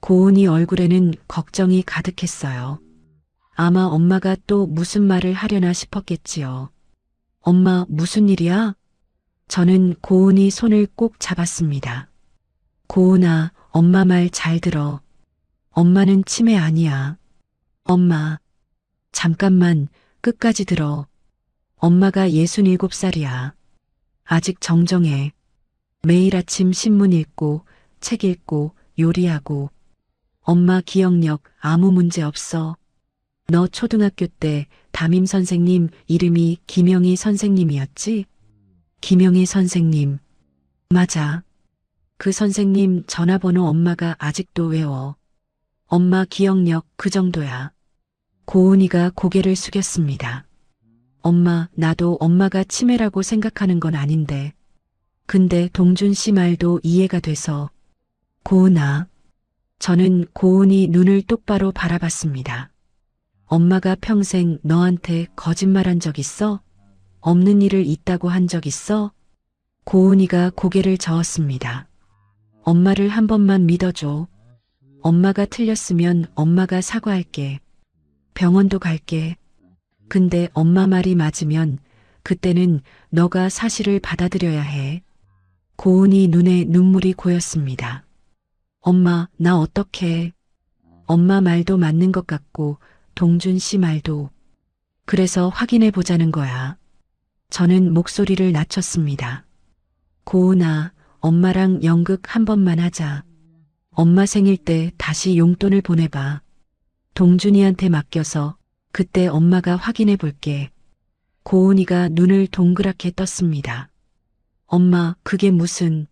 고은이 얼굴에는 걱정이 가득했어요. 아마 엄마가 또 무슨 말을 하려나 싶었겠지요. 엄마, 무슨 일이야? 저는 고은이 손을 꼭 잡았습니다. 고은아, 엄마 말 잘 들어. 엄마는 치매 아니야. 엄마, 잠깐만, 끝까지 들어. 엄마가 67살이야. 아직 정정해. 매일 아침 신문 읽고, 책 읽고, 요리하고. 엄마 기억력 아무 문제 없어. 너 초등학교 때 담임 선생님 이름이 김영희 선생님이었지? 김영희 선생님. 맞아. 그 선생님 전화번호 엄마가 아직도 외워. 엄마 기억력 그 정도야. 고은이가 고개를 숙였습니다. 엄마, 나도 엄마가 치매라고 생각하는 건 아닌데. 근데 동준 씨 말도 이해가 돼서. 고은아. 저는 고은이 눈을 똑바로 바라봤습니다. 엄마가 평생 너한테 거짓말한 적 있어? 없는 일을 있다고 한 적 있어? 고은이가 고개를 저었습니다. 엄마를 한 번만 믿어줘. 엄마가 틀렸으면 엄마가 사과할게. 병원도 갈게. 근데 엄마 말이 맞으면 그때는 너가 사실을 받아들여야 해. 고은이 눈에 눈물이 고였습니다. 엄마, 나 어떡해. 엄마 말도 맞는 것 같고 동준 씨 말도. 그래서 확인해 보자는 거야. 저는 목소리를 낮췄습니다. 고은아, 엄마랑 연극 한 번만 하자. 엄마 생일 때 다시 용돈을 보내봐. 동준이한테 맡겨서 그때 엄마가 확인해 볼게. 고은이가 눈을 동그랗게 떴습니다. 엄마, 그게 무슨...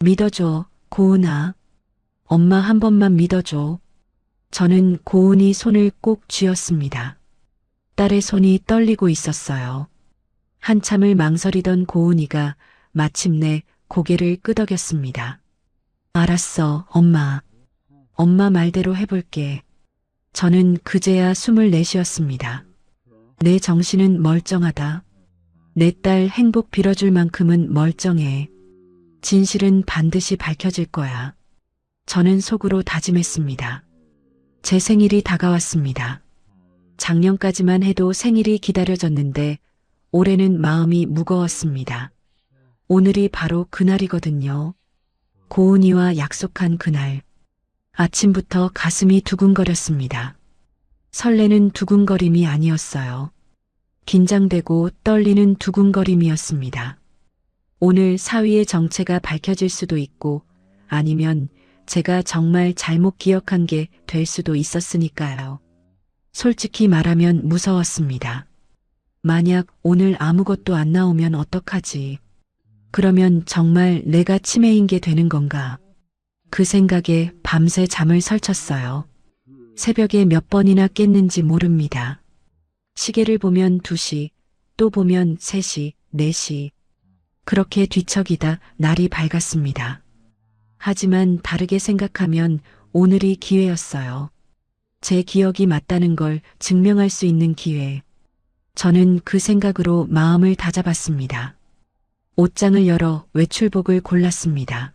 믿어줘, 고은아. 엄마 한 번만 믿어줘. 저는 고은이 손을 꼭 쥐었습니다. 딸의 손이 떨리고 있었어요. 한참을 망설이던 고은이가 마침내 고개를 끄덕였습니다. 알았어, 엄마. 엄마 말대로 해볼게. 저는 그제야 숨을 내쉬었습니다. 내 정신은 멀쩡하다. 내 딸 행복 빌어줄 만큼은 멀쩡해. 진실은 반드시 밝혀질 거야. 저는 속으로 다짐했습니다. 제 생일이 다가왔습니다. 작년까지만 해도 생일이 기다려졌는데 올해는 마음이 무거웠습니다. 오늘이 바로 그날이거든요. 고은이와 약속한 그날. 아침부터 가슴이 두근거렸습니다. 설레는 두근거림이 아니었어요. 긴장되고 떨리는 두근거림이었습니다. 오늘 사위의 정체가 밝혀질 수도 있고 아니면 제가 정말 잘못 기억한 게 될 수도 있었으니까요. 솔직히 말하면 무서웠습니다. 만약 오늘 아무것도 안 나오면 어떡하지? 그러면 정말 내가 치매인 게 되는 건가? 그 생각에 밤새 잠을 설쳤어요. 새벽에 몇 번이나 깼는지 모릅니다. 시계를 보면 2시, 또 보면 3시, 4시. 그렇게 뒤척이다 날이 밝았습니다. 하지만 다르게 생각하면 오늘이 기회였어요. 제 기억이 맞다는 걸 증명할 수 있는 기회. 저는 그 생각으로 마음을 다잡았습니다. 옷장을 열어 외출복을 골랐습니다.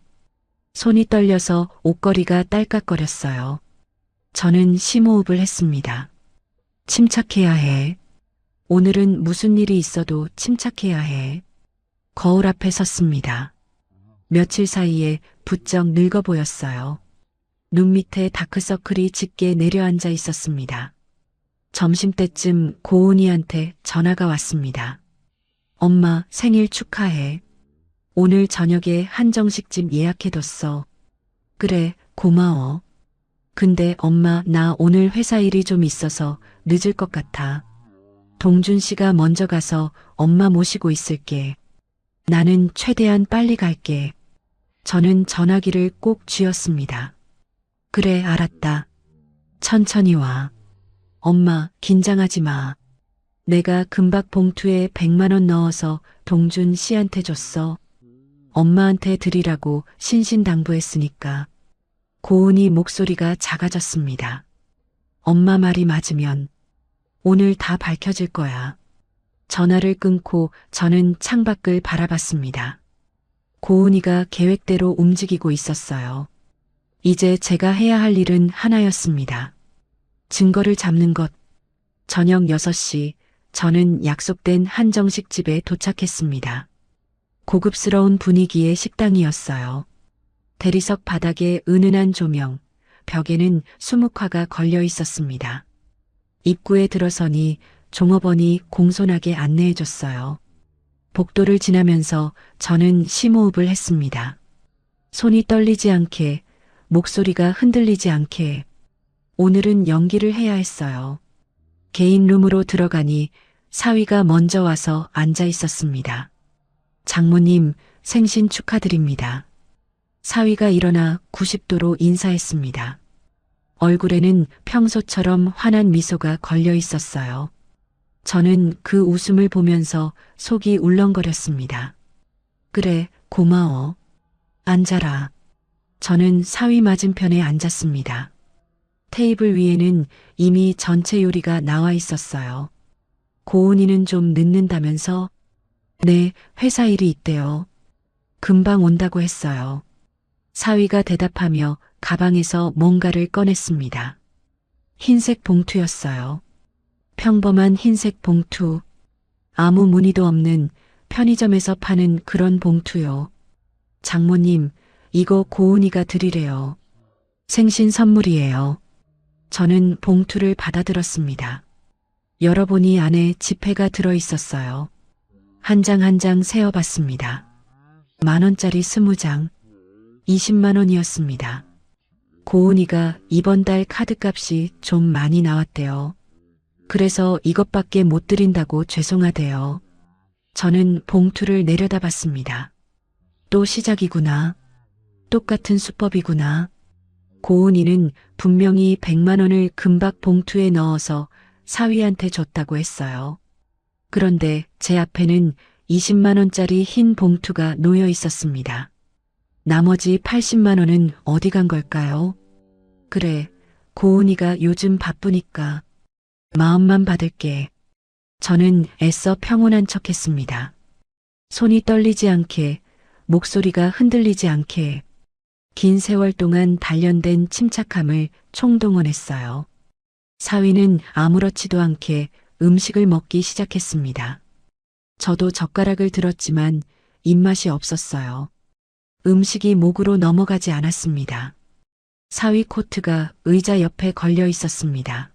손이 떨려서 옷걸이가 딸깍거렸어요. 저는 심호흡을 했습니다. 침착해야 해. 오늘은 무슨 일이 있어도 침착해야 해. 거울 앞에 섰습니다. 며칠 사이에 부쩍 늙어 보였어요. 눈 밑에 다크서클이 짙게 내려앉아 있었습니다. 점심때쯤 고은이한테 전화가 왔습니다. 엄마 생일 축하해. 오늘 저녁에 한정식집 예약해뒀어. 그래, 고마워. 근데 엄마 나 오늘 회사 일이 좀 있어서 늦을 것 같아. 동준 씨가 먼저 가서 엄마 모시고 있을게. 나는 최대한 빨리 갈게. 저는 전화기를 꼭 쥐었습니다. 그래, 알았다. 천천히 와. 엄마, 긴장하지 마. 내가 금박 봉투에 100만 원 넣어서 동준 씨한테 줬어. 엄마한테 드리라고 신신당부했으니까. 고은이 목소리가 작아졌습니다. 엄마 말이 맞으면 오늘 다 밝혀질 거야. 전화를 끊고 저는 창밖을 바라봤습니다. 고은이가 계획대로 움직이고 있었어요. 이제 제가 해야 할 일은 하나였습니다. 증거를 잡는 것. 저녁 6시 저는 약속된 한정식 집에 도착했습니다. 고급스러운 분위기의 식당이었어요. 대리석 바닥에 은은한 조명, 벽에는 수묵화가 걸려 있었습니다. 입구에 들어서니 종업원이 공손하게 안내해줬어요. 복도를 지나면서 저는 심호흡을 했습니다. 손이 떨리지 않게, 목소리가 흔들리지 않게. 오늘은 연기를 해야 했어요. 개인 룸으로 들어가니 사위가 먼저 와서 앉아 있었습니다. 장모님, 생신 축하드립니다. 사위가 일어나 90도로 인사했습니다. 얼굴에는 평소처럼 환한 미소가 걸려 있었어요. 저는 그 웃음을 보면서 속이 울렁거렸습니다. 그래, 고마워. 앉아라. 저는 사위 맞은편에 앉았습니다. 테이블 위에는 이미 전체 요리가 나와 있었어요. 고은이는 좀 늦는다면서? 네, 회사 일이 있대요. 금방 온다고 했어요. 사위가 대답하며 가방에서 뭔가를 꺼냈습니다. 흰색 봉투였어요. 평범한 흰색 봉투. 아무 무늬도 없는 편의점에서 파는 그런 봉투요. 장모님, 이거 고은이가 드리래요. 생신 선물이에요. 저는 봉투를 받아들었습니다. 열어보니 안에 지폐가 들어 있었어요. 한 장 한 장 세어봤습니다. 10,000원짜리 20장, 20만 원이었습니다. 고은이가 이번 달 카드값이 좀 많이 나왔대요. 그래서 이것밖에 못 드린다고 죄송하대요. 저는 봉투를 내려다봤습니다. 또 시작이구나. 똑같은 수법이구나. 고은이는 분명히 100만 원을 금박 봉투에 넣어서 사위한테 줬다고 했어요. 그런데 제 앞에는 20만 원짜리 흰 봉투가 놓여 있었습니다. 나머지 80만 원은 어디 간 걸까요? 그래, 고은이가 요즘 바쁘니까 마음만 받을게. 저는 애써 평온한 척했습니다. 손이 떨리지 않게, 목소리가 흔들리지 않게 긴 세월 동안 단련된 침착함을 총동원했어요. 사위는 아무렇지도 않게 음식을 먹기 시작했습니다. 저도 젓가락을 들었지만 입맛이 없었어요. 음식이 목으로 넘어가지 않았습니다. 사위 코트가 의자 옆에 걸려 있었습니다.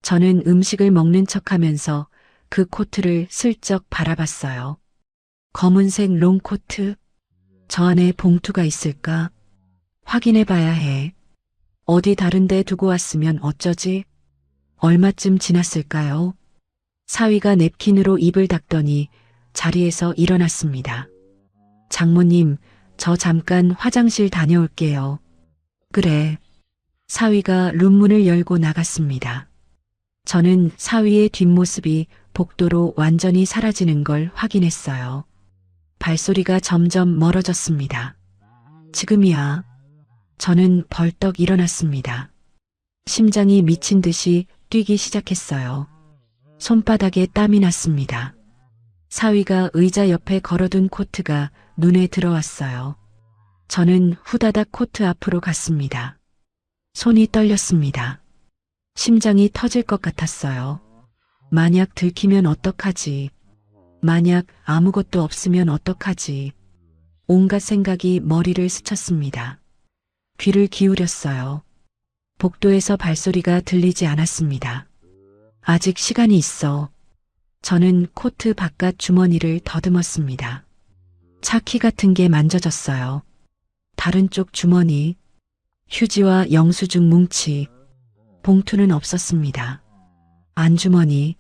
저는 음식을 먹는 척하면서 그 코트를 슬쩍 바라봤어요. 검은색 롱코트? 저 안에 봉투가 있을까? 확인해 봐야 해. 어디 다른 데 두고 왔으면 어쩌지? 얼마쯤 지났을까요? 사위가 냅킨으로 입을 닦더니 자리에서 일어났습니다. 장모님, 저 잠깐 화장실 다녀올게요. 그래. 사위가 룸문을 열고 나갔습니다. 저는 사위의 뒷모습이 복도로 완전히 사라지는 걸 확인했어요. 발소리가 점점 멀어졌습니다. 지금이야. 저는 벌떡 일어났습니다. 심장이 미친 듯이 뛰기 시작했어요. 손바닥에 땀이 났습니다. 사위가 의자 옆에 걸어둔 코트가 눈에 들어왔어요. 저는 후다닥 코트 앞으로 갔습니다. 손이 떨렸습니다. 심장이 터질 것 같았어요. 만약 들키면 어떡하지? 만약 아무것도 없으면 어떡하지? 온갖 생각이 머리를 스쳤습니다. 귀를 기울였어요. 복도에서 발소리가 들리지 않았습니다. 아직 시간이 있어. 저는 코트 바깥 주머니를 더듬었습니다. 차키 같은 게 만져졌어요. 다른 쪽 주머니, 휴지와 영수증 뭉치, 봉투는 없었습니다. 안주머니,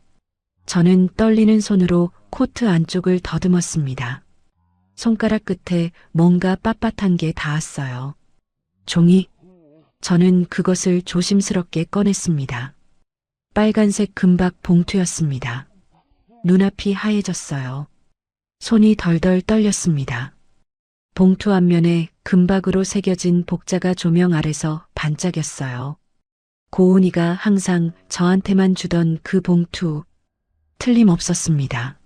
저는 떨리는 손으로 코트 안쪽을 더듬었습니다. 손가락 끝에 뭔가 빳빳한 게 닿았어요. 종이, 저는 그것을 조심스럽게 꺼냈습니다. 빨간색 금박 봉투였습니다. 눈앞이 하얘졌어요. 손이 덜덜 떨렸습니다. 봉투 앞면에 금박으로 새겨진 복자가 조명 아래서 반짝였어요. 고은이가 항상 저한테만 주던 그 봉투, 틀림없었습니다.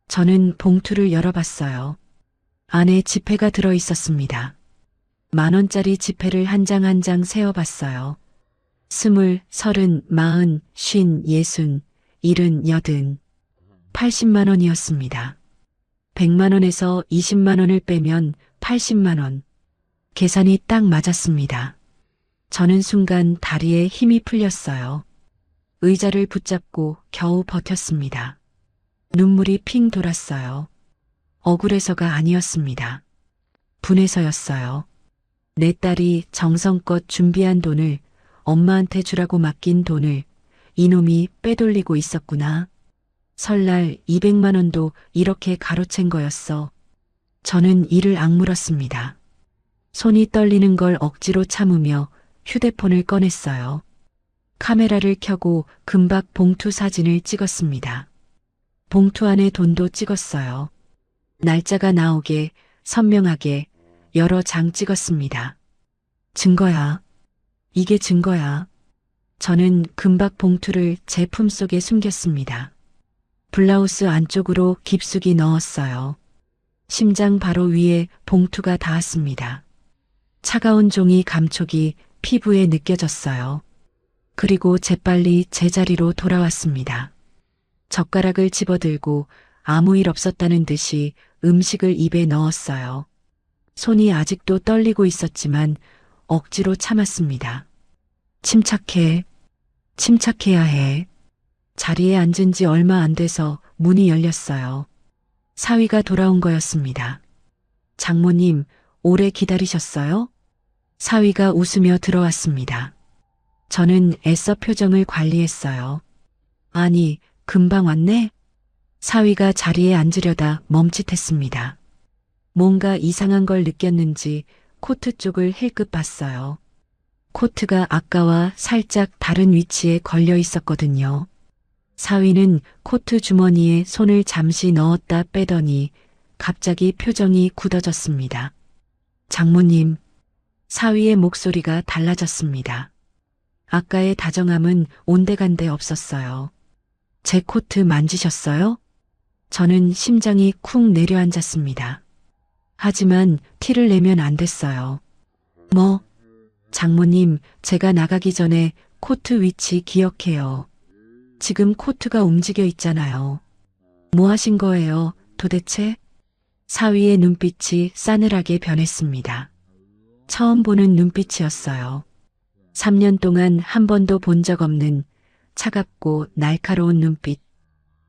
저는 봉투를 열어봤어요. 안에 지폐가 들어 있었습니다. 10,000원짜리 지폐를 한 장 한 장 세어봤어요. 20, 30, 40, 50, 60, 70, 80, 80만 원이었습니다. 100만 원에서 20만 원을 빼면 80만 원. 계산이 딱 맞았습니다. 저는 순간 다리에 힘이 풀렸어요. 의자를 붙잡고 겨우 버텼습니다. 눈물이 핑 돌았어요. 억울해서가 아니었습니다. 분해서였어요. 내 딸이 정성껏 준비한 돈을, 엄마한테 주라고 맡긴 돈을 이놈이 빼돌리고 있었구나. 설날 200만 원도 이렇게 가로챈 거였어. 저는 이를 악물었습니다. 손이 떨리는 걸 억지로 참으며 휴대폰을 꺼냈어요. 카메라를 켜고 금박 봉투 사진을 찍었습니다. 봉투 안에 돈도 찍었어요. 날짜가 나오게 선명하게 여러 장 찍었습니다. 증거야. 이게 증거야. 저는 금박 봉투를 제 품속에 숨겼습니다. 블라우스 안쪽으로 깊숙이 넣었어요. 심장 바로 위에 봉투가 닿았습니다. 차가운 종이 감촉이 피부에 느껴졌어요. 그리고 재빨리 제자리로 돌아왔습니다. 젓가락을 집어들고 아무 일 없었다는 듯이 음식을 입에 넣었어요. 손이 아직도 떨리고 있었지만 억지로 참았습니다. 침착해. 침착해야 해. 자리에 앉은 지 얼마 안 돼서 문이 열렸어요. 사위가 돌아온 거였습니다. 장모님, 오래 기다리셨어요? 사위가 웃으며 들어왔습니다. 저는 애써 표정을 관리했어요. 아니, 금방 왔네? 사위가 자리에 앉으려다 멈칫했습니다. 뭔가 이상한 걸 느꼈는지 코트 쪽을 힐끗 봤어요. 코트가 아까와 살짝 다른 위치에 걸려 있었거든요. 사위는 코트 주머니에 손을 잠시 넣었다 빼더니 갑자기 표정이 굳어졌습니다. 장모님, 사위의 목소리가 달라졌습니다. 아까의 다정함은 온데간데 없었어요. 제 코트 만지셨어요? 저는 심장이 쿵 내려앉았습니다. 하지만 티를 내면 안 됐어요. 뭐? 장모님, 제가 나가기 전에 코트 위치 기억해요. 지금 코트가 움직여 있잖아요. 뭐 하신 거예요, 도대체? 사위의 눈빛이 싸늘하게 변했습니다. 처음 보는 눈빛이었어요. 3년 동안 한 번도 본 적 없는 차갑고 날카로운 눈빛.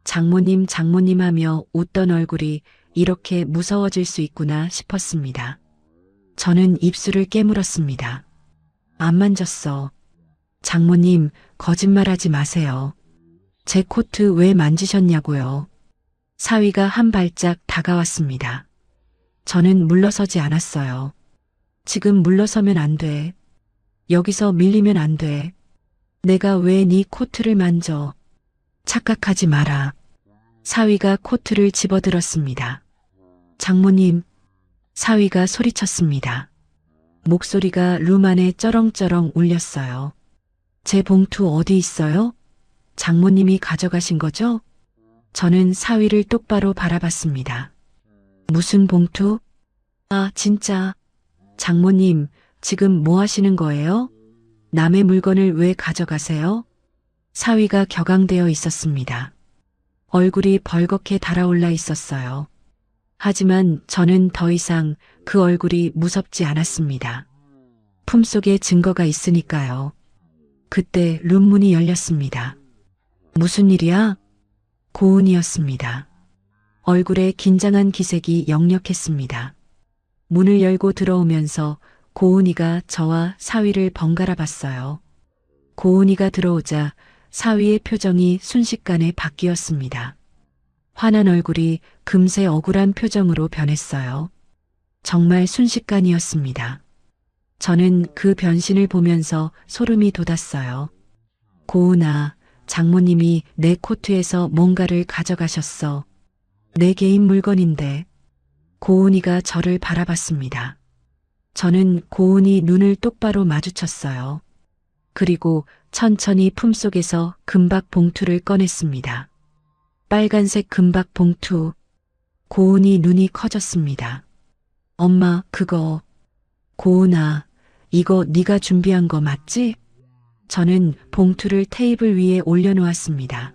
장모님 하며 웃던 얼굴이 이렇게 무서워질 수 있구나 싶었습니다. 저는 입술을 깨물었습니다. 안 만졌어. 장모님, 거짓말하지 마세요. 제 코트 왜 만지셨냐고요. 사위가 한 발짝 다가왔습니다. 저는 물러서지 않았어요. 지금 물러서면 안 돼. 여기서 밀리면 안 돼. 내가 왜 네 코트를 만져. 착각하지 마라. 사위가 코트를 집어들었습니다. 장모님, 사위가 소리쳤습니다. 목소리가 룸 안에 쩌렁쩌렁 울렸어요. 제 봉투 어디 있어요? 장모님이 가져가신 거죠? 저는 사위를 똑바로 바라봤습니다. 무슨 봉투? 아, 진짜. 장모님, 지금 뭐 하시는 거예요? 남의 물건을 왜 가져가세요? 사위가 격앙되어 있었습니다. 얼굴이 벌겋게 달아올라 있었어요. 하지만 저는 더 이상 그 얼굴이 무섭지 않았습니다. 품속에 증거가 있으니까요. 그때 룸문이 열렸습니다. 무슨 일이야? 고은이었습니다. 얼굴에 긴장한 기색이 역력했습니다. 문을 열고 들어오면서 고은이가 저와 사위를 번갈아 봤어요. 고은이가 들어오자 사위의 표정이 순식간에 바뀌었습니다. 화난 얼굴이 금세 억울한 표정으로 변했어요. 정말 순식간이었습니다. 저는 그 변신을 보면서 소름이 돋았어요. 고은아, 장모님이 내 코트에서 뭔가를 가져가셨어. 내 개인 물건인데. 고은이가 저를 바라봤습니다. 저는 고은이 눈을 똑바로 마주쳤어요. 그리고 천천히 품속에서 금박 봉투를 꺼냈습니다. 빨간색 금박 봉투. 고은이 눈이 커졌습니다. 엄마, 그거. 고은아, 이거 네가 준비한 거 맞지? 저는 봉투를 테이블 위에 올려놓았습니다.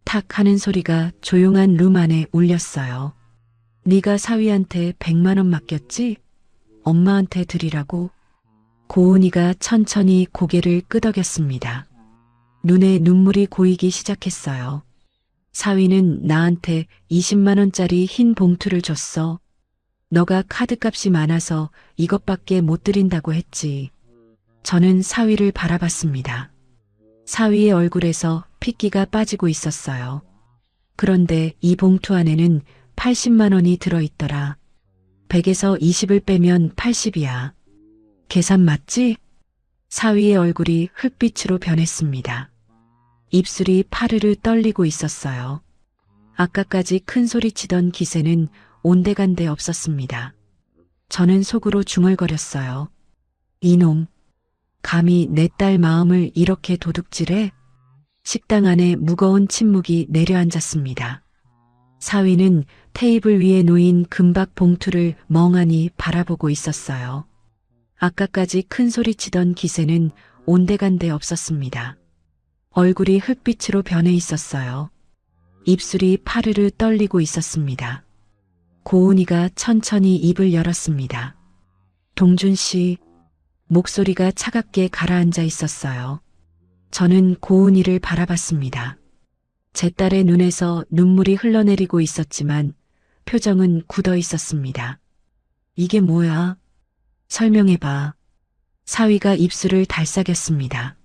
탁 하는 소리가 조용한 룸 안에 울렸어요. 네가 사위한테 100만 원 맡겼지? 엄마한테 드리라고. 고은이가 천천히 고개를 끄덕였습니다. 눈에 눈물이 고이기 시작했어요. 사위는 나한테 20만 원짜리 흰 봉투를 줬어. 너가 카드값이 많아서 이것밖에 못 드린다고 했지. 저는 사위를 바라봤습니다. 사위의 얼굴에서 핏기가 빠지고 있었어요. 그런데 이 봉투 안에는 80만 원이 들어있더라. 100에서 20을 빼면 80이야. 계산 맞지? 사위의 얼굴이 흙빛으로 변했습니다. 입술이 파르르 떨리고 있었어요. 아까까지 큰 소리 치던 기세는 온데간데 없었습니다. 저는 속으로 중얼거렸어요. 이놈, 감히 내 딸 마음을 이렇게 도둑질해? 식당 안에 무거운 침묵이 내려앉았습니다. 사위는 테이블 위에 놓인 금박 봉투를 멍하니 바라보고 있었어요. 아까까지 큰 소리 치던 기세는 온데간데 없었습니다. 얼굴이 흙빛으로 변해 있었어요. 입술이 파르르 떨리고 있었습니다. 고은이가 천천히 입을 열었습니다. 동준 씨, 목소리가 차갑게 가라앉아 있었어요. 저는 고은이를 바라봤습니다. 제 딸의 눈에서 눈물이 흘러내리고 있었지만 표정은 굳어 있었습니다. 이게 뭐야? 설명해봐. 사위가 입술을 달싹였습니다.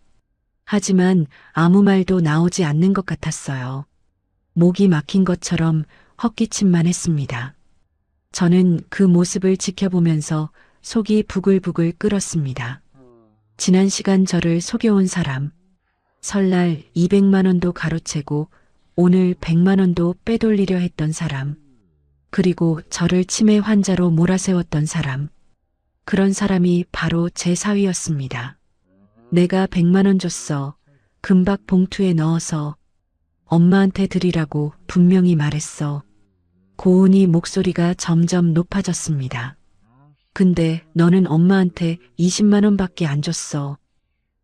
하지만 아무 말도 나오지 않는 것 같았어요. 목이 막힌 것처럼 헛기침만 했습니다. 저는 그 모습을 지켜보면서 속이 부글부글 끓었습니다. 지난 시간 저를 속여온 사람, 설날 200만 원도 가로채고 오늘 100만 원도 빼돌리려 했던 사람, 그리고 저를 치매 환자로 몰아세웠던 사람, 그런 사람이 바로 제 사위였습니다. 내가 100만 원 줬어. 금박 봉투에 넣어서 엄마한테 드리라고 분명히 말했어. 고은이 목소리가 점점 높아졌습니다. 근데 너는 엄마한테 20만 원밖에 안 줬어.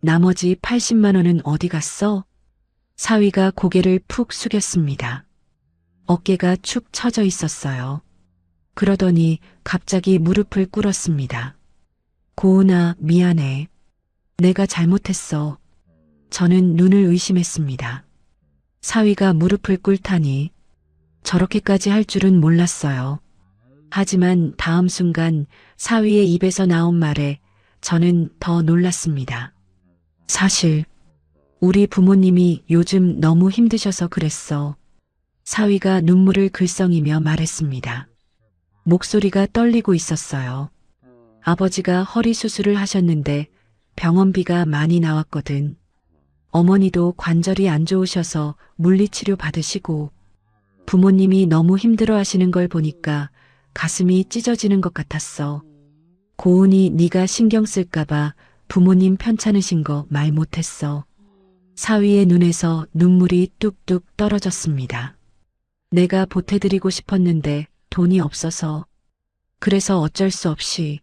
나머지 80만 원은 어디 갔어? 사위가 고개를 푹 숙였습니다. 어깨가 축 처져 있었어요. 그러더니 갑자기 무릎을 꿇었습니다. 고은아, 미안해. 내가 잘못했어. 저는 눈을 의심했습니다. 사위가 무릎을 꿇다니 저렇게까지 할 줄은 몰랐어요. 하지만 다음 순간 사위의 입에서 나온 말에 저는 더 놀랐습니다. 사실 우리 부모님이 요즘 너무 힘드셔서 그랬어. 사위가 눈물을 글썽이며 말했습니다. 목소리가 떨리고 있었어요. 아버지가 허리 수술을 하셨는데 병원비가 많이 나왔거든. 어머니도 관절이 안 좋으셔서 물리치료 받으시고 부모님이 너무 힘들어 하시는 걸 보니까 가슴이 찢어지는 것 같았어. 고은이 네가 신경 쓸까봐 부모님 편찮으신 거 말 못했어. 사위의 눈에서 눈물이 뚝뚝 떨어졌습니다. 내가 보태드리고 싶었는데 돈이 없어서. 그래서 어쩔 수 없이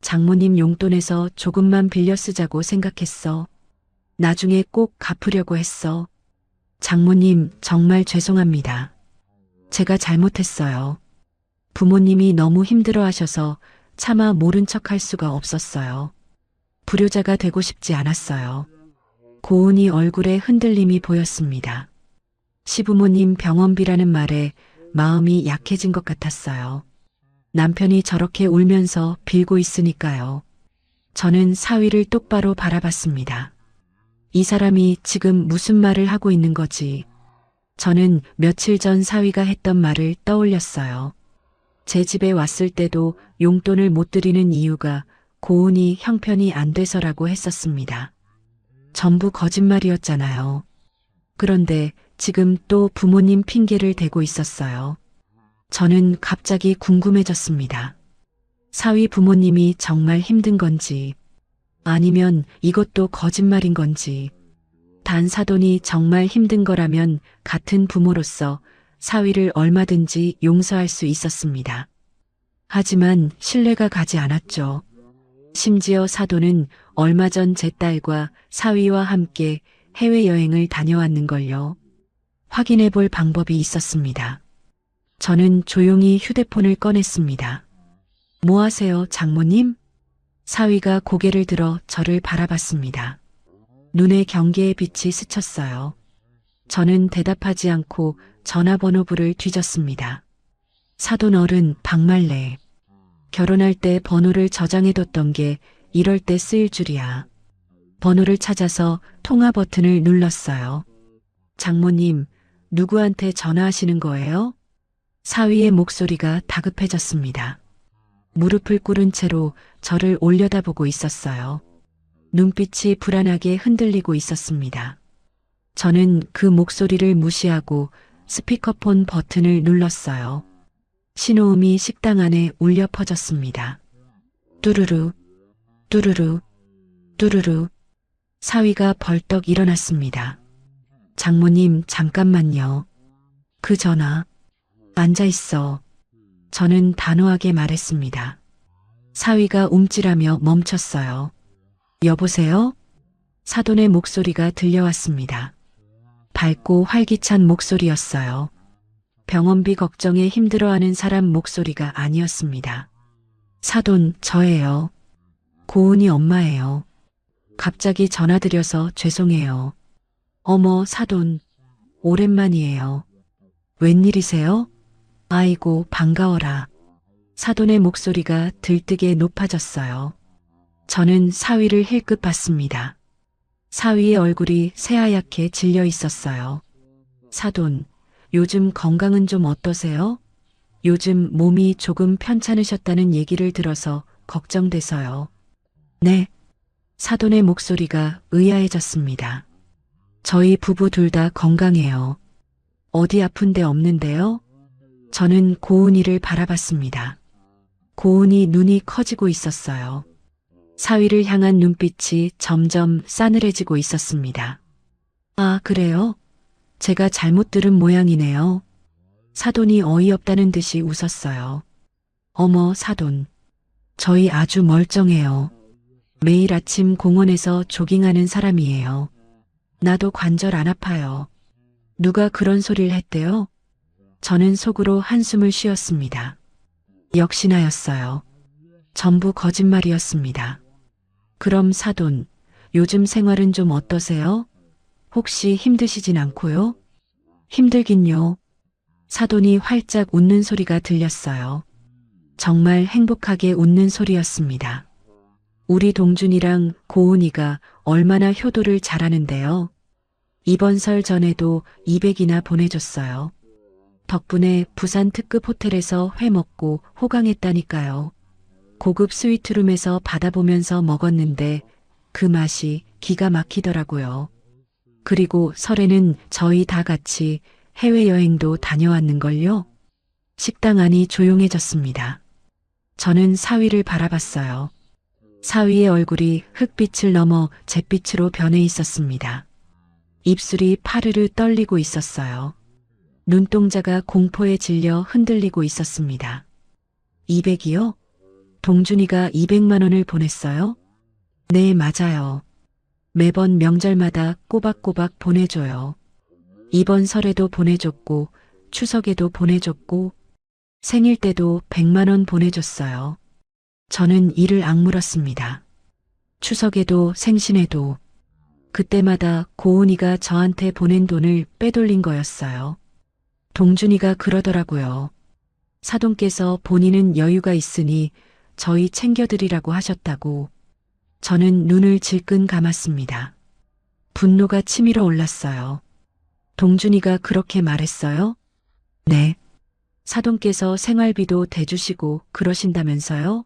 장모님 용돈에서 조금만 빌려 쓰자고 생각했어. 나중에 꼭 갚으려고 했어. 장모님, 정말 죄송합니다. 제가 잘못했어요. 부모님이 너무 힘들어 하셔서 차마 모른 척 할 수가 없었어요. 불효자가 되고 싶지 않았어요. 고은이 얼굴에 흔들림이 보였습니다. 시부모님 병원비라는 말에 마음이 약해진 것 같았어요. 남편이 저렇게 울면서 빌고 있으니까요. 저는 사위를 똑바로 바라봤습니다. 이 사람이 지금 무슨 말을 하고 있는 거지? 저는 며칠 전 사위가 했던 말을 떠올렸어요. 제 집에 왔을 때도 용돈을 못 드리는 이유가 고은이 형편이 안 돼서라고 했었습니다. 전부 거짓말이었잖아요. 그런데 지금 또 부모님 핑계를 대고 있었어요. 저는 갑자기 궁금해졌습니다. 사위 부모님이 정말 힘든 건지, 아니면 이것도 거짓말인 건지. 단 사돈이 정말 힘든 거라면 같은 부모로서 사위를 얼마든지 용서할 수 있었습니다. 하지만 신뢰가 가지 않았죠. 심지어 사돈은 얼마 전 제 딸과 사위와 함께 해외여행을 다녀왔는걸요. 확인해 볼 방법이 있었습니다. 저는 조용히 휴대폰을 꺼냈습니다. 뭐 하세요, 장모님? 사위가 고개를 들어 저를 바라봤습니다. 눈에 경계의 빛이 스쳤어요. 저는 대답하지 않고 전화번호부를 뒤졌습니다. 사돈 어른 박말래. 결혼할 때 번호를 저장해뒀던 게 이럴 때 쓰일 줄이야. 번호를 찾아서 통화 버튼을 눌렀어요. 장모님, 누구한테 전화하시는 거예요? 사위의 목소리가 다급해졌습니다. 무릎을 꿇은 채로 저를 올려다보고 있었어요. 눈빛이 불안하게 흔들리고 있었습니다. 저는 그 목소리를 무시하고 스피커폰 버튼을 눌렀어요. 신호음이 식당 안에 울려 퍼졌습니다. 뚜루루, 뚜루루, 뚜루루. 사위가 벌떡 일어났습니다. 장모님, 잠깐만요. 그 전화. 앉아있어. 저는 단호하게 말했습니다. 사위가 움찔하며 멈췄어요. 여보세요? 사돈의 목소리가 들려왔습니다. 밝고 활기찬 목소리였어요. 병원비 걱정에 힘들어하는 사람 목소리가 아니었습니다. 사돈, 저예요. 고은이 엄마예요. 갑자기 전화드려서 죄송해요. 어머, 사돈. 오랜만이에요. 웬일이세요? 아이고, 반가워라. 사돈의 목소리가 들뜨게 높아졌어요. 저는 사위를 힐끗 봤습니다. 사위의 얼굴이 새하얗게 질려 있었어요. 사돈, 요즘 건강은 좀 어떠세요? 요즘 몸이 조금 편찮으셨다는 얘기를 들어서 걱정돼서요. 네. 사돈의 목소리가 의아해졌습니다. 저희 부부 둘 다 건강해요. 어디 아픈 데 없는데요? 저는 고은이를 바라봤습니다. 고은이 눈이 커지고 있었어요. 사위를 향한 눈빛이 점점 싸늘해지고 있었습니다. 아, 그래요? 제가 잘못 들은 모양이네요. 사돈이 어이없다는 듯이 웃었어요. 어머, 사돈. 저희 아주 멀쩡해요. 매일 아침 공원에서 조깅하는 사람이에요. 나도 관절 안 아파요. 누가 그런 소리를 했대요? 저는 속으로 한숨을 쉬었습니다. 역시나였어요. 전부 거짓말이었습니다. 그럼 사돈, 요즘 생활은 좀 어떠세요? 혹시 힘드시진 않고요? 힘들긴요. 사돈이 활짝 웃는 소리가 들렸어요. 정말 행복하게 웃는 소리였습니다. 우리 동준이랑 고은이가 얼마나 효도를 잘하는데요. 이번 설 전에도 200이나 보내줬어요. 덕분에 부산 특급 호텔에서 회 먹고 호강했다니까요. 고급 스위트룸에서 받아보면서 먹었는데 그 맛이 기가 막히더라고요. 그리고 설에는 저희 다 같이 해외여행도 다녀왔는걸요. 식당 안이 조용해졌습니다. 저는 사위를 바라봤어요. 사위의 얼굴이 흙빛을 넘어 잿빛으로 변해 있었습니다. 입술이 파르르 떨리고 있었어요. 눈동자가 공포에 질려 흔들리고 있었습니다. 200이요? 동준이가 200만 원을 보냈어요? 네, 맞아요. 매번 명절마다 꼬박꼬박 보내줘요. 이번 설에도 보내줬고, 추석에도 보내줬고, 생일 때도 100만 원 보내줬어요. 저는 이를 악물었습니다. 추석에도 생신에도 그때마다 고은이가 저한테 보낸 돈을 빼돌린 거였어요. 동준이가 그러더라고요. 사돈께서 본인은 여유가 있으니 저희 챙겨드리라고 하셨다고. 저는 눈을 질끈 감았습니다. 분노가 치밀어 올랐어요. 동준이가 그렇게 말했어요? 네. 사돈께서 생활비도 대주시고 그러신다면서요?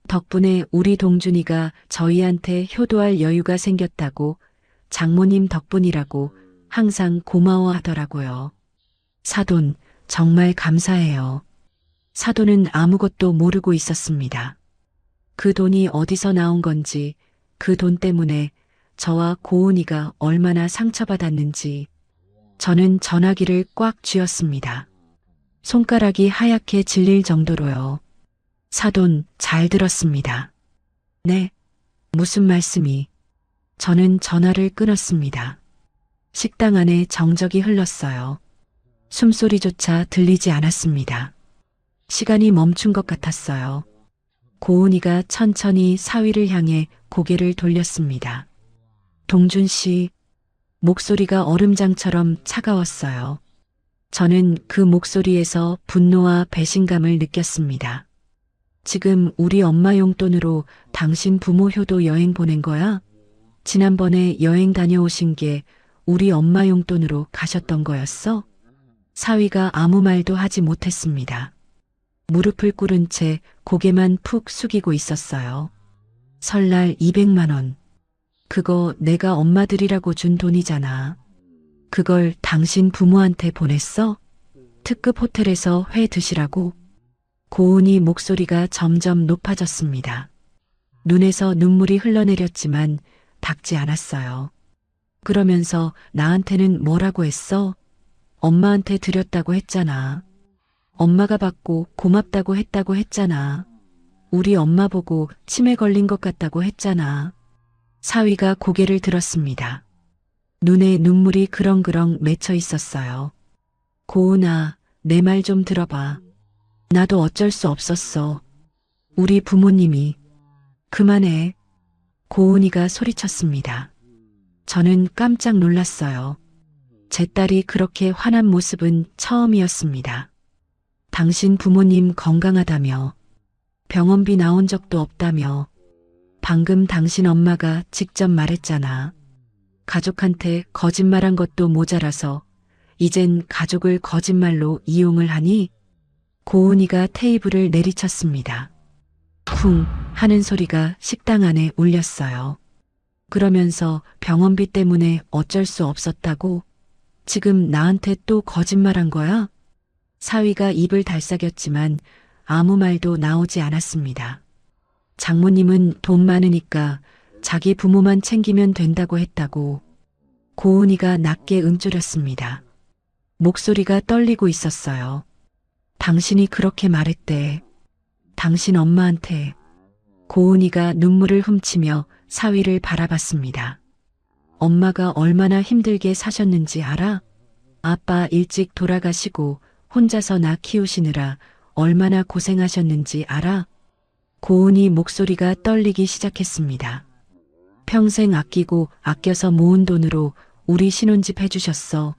덕분에 우리 동준이가 저희한테 효도할 여유가 생겼다고 장모님 덕분이라고 항상 고마워하더라고요. 사돈, 정말 감사해요. 사돈은 아무것도 모르고 있었습니다. 그 돈이 어디서 나온 건지, 그 돈 때문에 저와 고은이가 얼마나 상처받았는지. 저는 전화기를 꽉 쥐었습니다. 손가락이 하얗게 질릴 정도로요. 사돈, 잘 들었습니다. 네, 무슨 말씀이? 저는 전화를 끊었습니다. 식당 안에 정적이 흘렀어요. 숨소리조차 들리지 않았습니다. 시간이 멈춘 것 같았어요. 고은이가 천천히 사위를 향해 고개를 돌렸습니다. 동준 씨, 목소리가 얼음장처럼 차가웠어요. 저는 그 목소리에서 분노와 배신감을 느꼈습니다. 지금 우리 엄마 용돈으로 당신 부모 효도 여행 보낸 거야? 지난번에 여행 다녀오신 게 우리 엄마 용돈으로 가셨던 거였어? 사위가 아무 말도 하지 못했습니다. 무릎을 꿇은 채 고개만 푹 숙이고 있었어요. 설날 200만 원. 그거 내가 엄마들이라고 준 돈이잖아. 그걸 당신 부모한테 보냈어? 특급 호텔에서 회 드시라고? 고은이 목소리가 점점 높아졌습니다. 눈에서 눈물이 흘러내렸지만 닦지 않았어요. 그러면서 나한테는 뭐라고 했어? 엄마한테 드렸다고 했잖아. 엄마가 받고 고맙다고 했다고 했잖아. 우리 엄마 보고 치매 걸린 것 같다고 했잖아. 사위가 고개를 들었습니다. 눈에 눈물이 그렁그렁 맺혀 있었어요. 고은아, 내 말 좀 들어봐. 나도 어쩔 수 없었어. 우리 부모님이. 그만해. 고은이가 소리쳤습니다. 저는 깜짝 놀랐어요. 제 딸이 그렇게 화난 모습은 처음이었습니다. 당신 부모님 건강하다며, 병원비 나온 적도 없다며, 방금 당신 엄마가 직접 말했잖아. 가족한테 거짓말한 것도 모자라서 이젠 가족을 거짓말로 이용을 하니? 고은이가 테이블을 내리쳤습니다. 쿵 하는 소리가 식당 안에 울렸어요. 그러면서 병원비 때문에 어쩔 수 없었다고? 지금 나한테 또 거짓말한 거야? 사위가 입을 달싹였지만 아무 말도 나오지 않았습니다. 장모님은 돈 많으니까 자기 부모만 챙기면 된다고 했다고. 고은이가 낮게 음조렸습니다. 목소리가 떨리고 있었어요. 당신이 그렇게 말했대. 당신 엄마한테. 고은이가 눈물을 훔치며 사위를 바라봤습니다. 엄마가 얼마나 힘들게 사셨는지 알아? 아빠 일찍 돌아가시고 혼자서 나 키우시느라 얼마나 고생하셨는지 알아? 고은이 목소리가 떨리기 시작했습니다. 평생 아끼고 아껴서 모은 돈으로 우리 신혼집 해주셨어.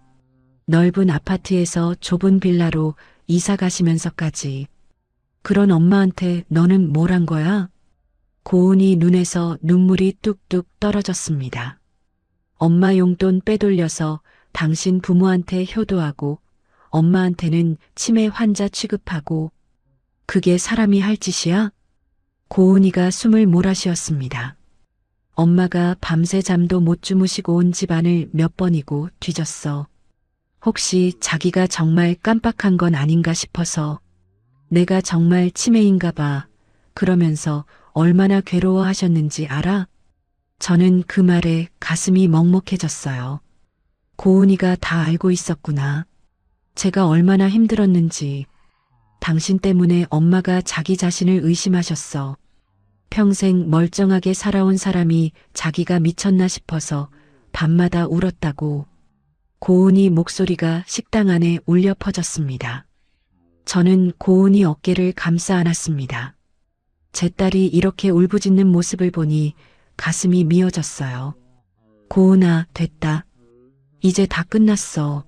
넓은 아파트에서 좁은 빌라로 이사 가시면서까지. 그런 엄마한테 너는 뭘 한 거야? 고은이 눈에서 눈물이 뚝뚝 떨어졌습니다. 엄마 용돈 빼돌려서 당신 부모한테 효도하고 엄마한테는 치매 환자 취급하고 그게 사람이 할 짓이야? 고은이가 숨을 몰아쉬었습니다. 엄마가 밤새 잠도 못 주무시고 온 집안을 몇 번이고 뒤졌어. 혹시 자기가 정말 깜빡한 건 아닌가 싶어서 내가 정말 치매인가 봐. 그러면서 얼마나 괴로워하셨는지 알아? 저는 그 말에 가슴이 먹먹해졌어요. 고은이가 다 알고 있었구나. 제가 얼마나 힘들었는지. 당신 때문에 엄마가 자기 자신을 의심하셨어. 평생 멀쩡하게 살아온 사람이 자기가 미쳤나 싶어서 밤마다 울었다고. 고은이 목소리가 식당 안에 울려 퍼졌습니다. 저는 고은이 어깨를 감싸 안았습니다. 제 딸이 이렇게 울부짖는 모습을 보니 가슴이 미어졌어요. 고은아, 됐다. 이제 다 끝났어.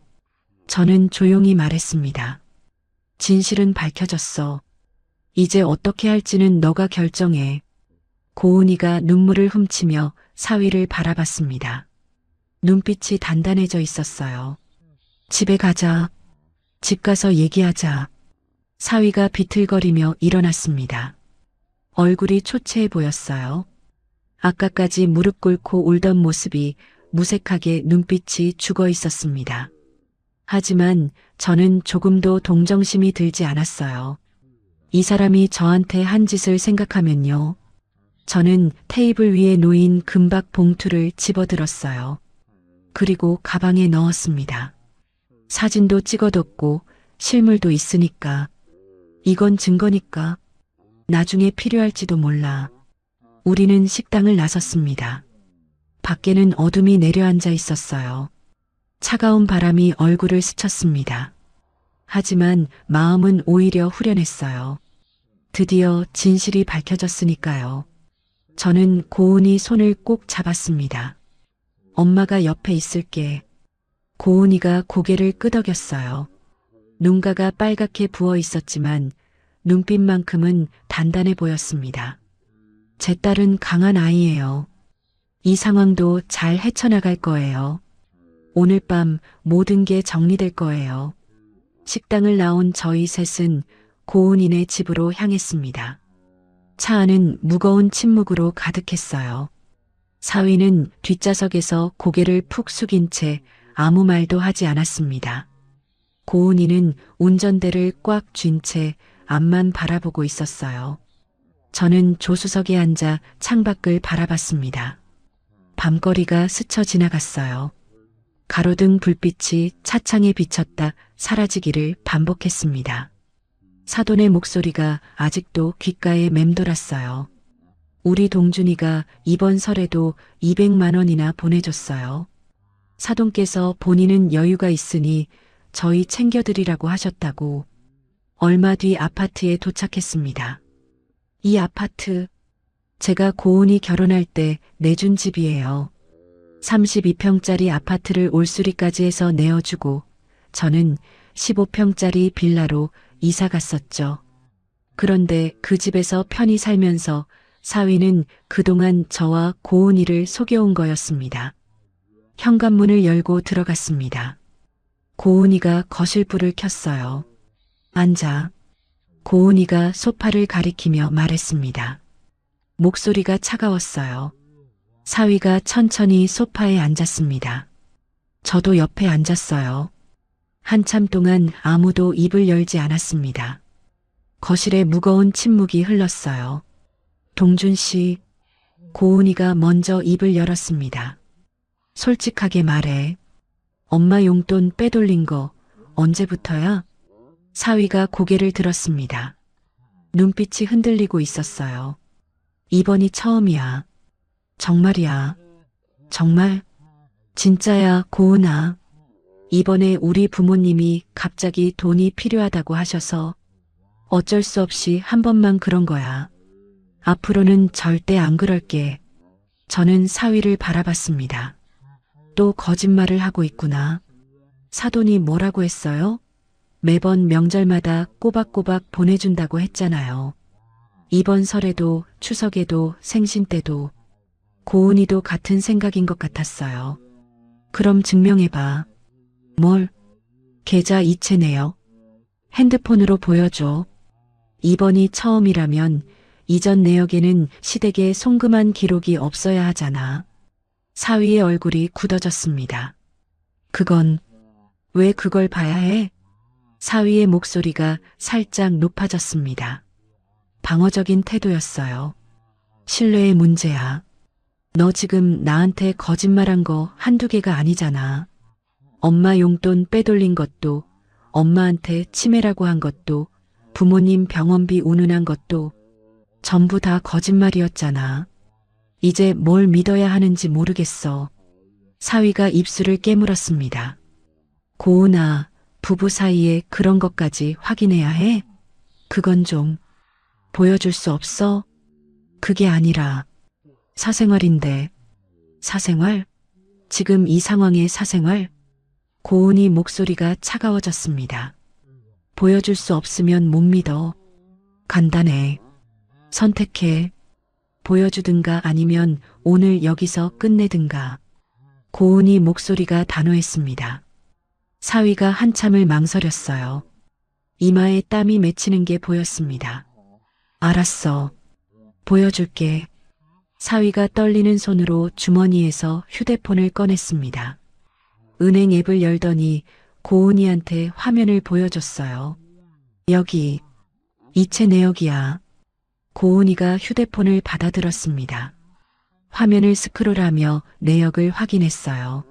저는 조용히 말했습니다. 진실은 밝혀졌어. 이제 어떻게 할지는 너가 결정해. 고은이가 눈물을 훔치며 사위를 바라봤습니다. 눈빛이 단단해져 있었어요. 집에 가자. 집 가서 얘기하자. 사위가 비틀거리며 일어났습니다. 얼굴이 초췌해 보였어요. 아까까지 무릎 꿇고 울던 모습이 무색하게 눈빛이 죽어 있었습니다. 하지만 저는 조금도 동정심이 들지 않았어요. 이 사람이 저한테 한 짓을 생각하면요. 저는 테이블 위에 놓인 금박 봉투를 집어들었어요. 그리고 가방에 넣었습니다. 사진도 찍어뒀고 실물도 있으니까. 이건 증거니까. 나중에 필요할지도 몰라. 우리는 식당을 나섰습니다. 밖에는 어둠이 내려앉아 있었어요. 차가운 바람이 얼굴을 스쳤습니다. 하지만 마음은 오히려 후련했어요. 드디어 진실이 밝혀졌으니까요. 저는 고은이 손을 꼭 잡았습니다. 엄마가 옆에 있을게. 고은이가 고개를 끄덕였어요. 눈가가 빨갛게 부어 있었지만 눈빛만큼은 단단해 보였습니다. 제 딸은 강한 아이예요. 이 상황도 잘 헤쳐나갈 거예요. 오늘 밤 모든 게 정리될 거예요. 식당을 나온 저희 셋은 고은이네 집으로 향했습니다. 차 안은 무거운 침묵으로 가득했어요. 사위는 뒷좌석에서 고개를 푹 숙인 채 아무 말도 하지 않았습니다. 고은이는 운전대를 꽉 쥔 채 앞만 바라보고 있었어요. 저는 조수석에 앉아 창밖을 바라봤습니다. 밤거리가 스쳐 지나갔어요. 가로등 불빛이 차창에 비쳤다 사라지기를 반복했습니다. 사돈의 목소리가 아직도 귓가에 맴돌았어요. 우리 동준이가 이번 설에도 200만 원이나 보내줬어요. 사돈께서 본인은 여유가 있으니 저희 챙겨드리라고 하셨다고. 얼마 뒤 아파트에 도착했습니다. 이 아파트, 제가 고은이 결혼할 때 내준 집이에요. 32평짜리 아파트를 올수리까지 해서 내어주고 저는 15평짜리 빌라로 이사 갔었죠. 그런데 그 집에서 편히 살면서 사위는 그동안 저와 고은이를 속여온 거였습니다. 현관문을 열고 들어갔습니다. 고은이가 거실 불을 켰어요. 앉아. 고은이가 소파를 가리키며 말했습니다. 목소리가 차가웠어요. 사위가 천천히 소파에 앉았습니다. 저도 옆에 앉았어요. 한참 동안 아무도 입을 열지 않았습니다. 거실에 무거운 침묵이 흘렀어요. 동준 씨, 고은이가 먼저 입을 열었습니다. 솔직하게 말해. 엄마 용돈 빼돌린 거 언제부터야? 사위가 고개를 들었습니다. 눈빛이 흔들리고 있었어요. 이번이 처음이야. 정말이야. 정말? 진짜야, 고은아. 이번에 우리 부모님이 갑자기 돈이 필요하다고 하셔서 어쩔 수 없이 한 번만 그런 거야. 앞으로는 절대 안 그럴게. 저는 사위를 바라봤습니다. 또 거짓말을 하고 있구나. 사돈이 뭐라고 했어요? 매번 명절마다 꼬박꼬박 보내준다고 했잖아요. 이번 설에도 추석에도 생신 때도 고은이도 같은 생각인 것 같았어요. 그럼 증명해봐. 뭘? 계좌 이체 내역. 핸드폰으로 보여줘. 이번이 처음이라면 이전 내역에는 시댁에 송금한 기록이 없어야 하잖아. 사위의 얼굴이 굳어졌습니다. 그건 왜 그걸 봐야 해? 사위의 목소리가 살짝 높아졌습니다. 방어적인 태도였어요. 신뢰의 문제야. 너 지금 나한테 거짓말한 거 한두 개가 아니잖아. 엄마 용돈 빼돌린 것도, 엄마한테 치매라고 한 것도, 부모님 병원비 운운한 것도 전부 다 거짓말이었잖아. 이제 뭘 믿어야 하는지 모르겠어. 사위가 입술을 깨물었습니다. 고은아, 부부 사이에 그런 것까지 확인해야 해? 그건 좀 보여줄 수 없어? 그게 아니라 사생활인데. 사생활? 지금 이 상황의 사생활? 고은이 목소리가 차가워졌습니다. 보여줄 수 없으면 못 믿어. 간단해. 선택해. 보여주든가 아니면 오늘 여기서 끝내든가. 고은이 목소리가 단호했습니다. 사위가 한참을 망설였어요. 이마에 땀이 맺히는 게 보였습니다. 알았어. 보여줄게. 사위가 떨리는 손으로 주머니에서 휴대폰을 꺼냈습니다. 은행 앱을 열더니 고은이한테 화면을 보여줬어요. 여기, 이체 내역이야. 고은이가 휴대폰을 받아들었습니다. 화면을 스크롤하며 내역을 확인했어요.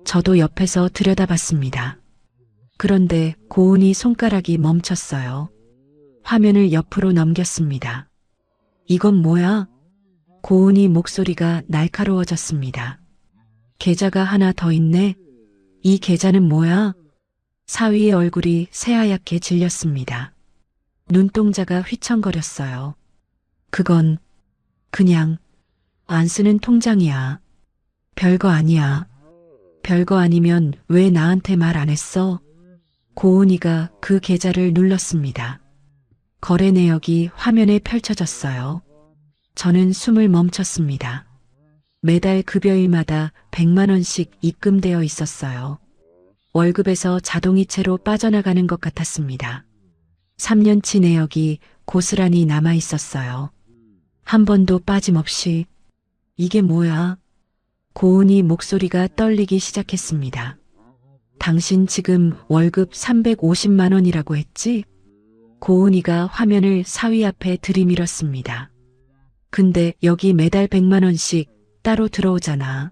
저도 옆에서 들여다봤습니다. 그런데 고은이 손가락이 멈췄어요. 화면을 옆으로 넘겼습니다. 이건 뭐야? 고은이 목소리가 날카로워졌습니다. 계좌가 하나 더 있네? 이 계좌는 뭐야? 사위의 얼굴이 새하얗게 질렸습니다. 눈동자가 휘청거렸어요. 그건 그냥 안 쓰는 통장이야. 별거 아니야. 별거 아니면 왜 나한테 말 안 했어? 고은이가 그 계좌를 눌렀습니다. 거래 내역이 화면에 펼쳐졌어요. 저는 숨을 멈췄습니다. 매달 급여일마다 100만 원씩 입금되어 있었어요. 월급에서 자동이체로 빠져나가는 것 같았습니다. 3년치 내역이 고스란히 남아 있었어요. 한 번도 빠짐없이. 이게 뭐야? 고은이 목소리가 떨리기 시작했습니다. 당신 지금 월급 350만 원이라고 했지? 고은이가 화면을 사위 앞에 들이밀었습니다. 근데 여기 매달 100만 원씩 따로 들어오잖아.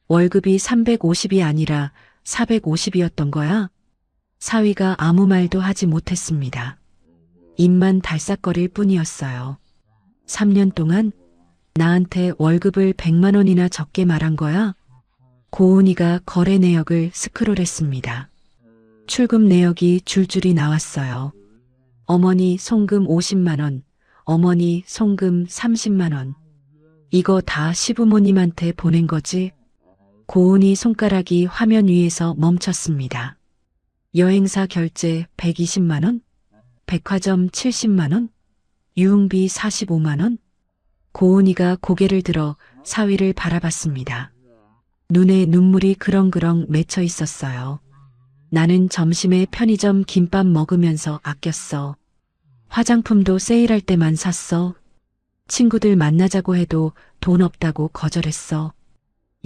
월급이 350이 아니라 450이었던 거야? 사위가 아무 말도 하지 못했습니다. 입만 달싹거릴 뿐이었어요. 3년 동안 나한테 월급을 100만 원이나 적게 말한 거야? 고은이가 거래 내역을 스크롤했습니다. 출금 내역이 줄줄이 나왔어요. 어머니 송금 50만 원, 어머니 송금 30만 원. 이거 다 시부모님한테 보낸 거지? 고은이 손가락이 화면 위에서 멈췄습니다. 여행사 결제 120만 원? 백화점 70만 원? 유흥비 45만 원? 고은이가 고개를 들어 사위를 바라봤습니다. 눈에 눈물이 그렁그렁 맺혀 있었어요. 나는 점심에 편의점 김밥 먹으면서 아꼈어. 화장품도 세일할 때만 샀어. 친구들 만나자고 해도 돈 없다고 거절했어.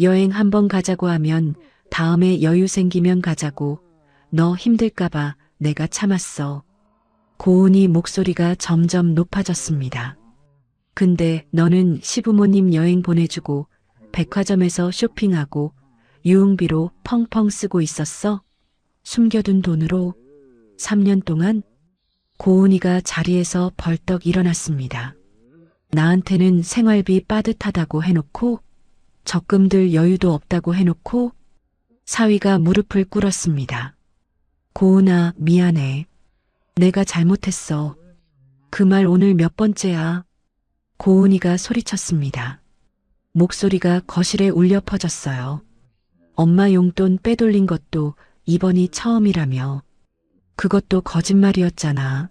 여행 한번 가자고 하면 다음에 여유 생기면 가자고. 너 힘들까봐 내가 참았어. 고은이 목소리가 점점 높아졌습니다. 근데 너는 시부모님 여행 보내주고 백화점에서 쇼핑하고 유흥비로 펑펑 쓰고 있었어? 숨겨둔 돈으로 3년 동안? 고은이가 자리에서 벌떡 일어났습니다. 나한테는 생활비 빠듯하다고 해놓고 적금들 여유도 없다고 해놓고 사위가 무릎을 꿇었습니다. 고은아, 미안해. 내가 잘못했어. 그 말 오늘 몇 번째야? 고은이가 소리쳤습니다. 목소리가 거실에 울려 퍼졌어요. 엄마 용돈 빼돌린 것도 이번이 처음이라며. 그것도 거짓말이었잖아.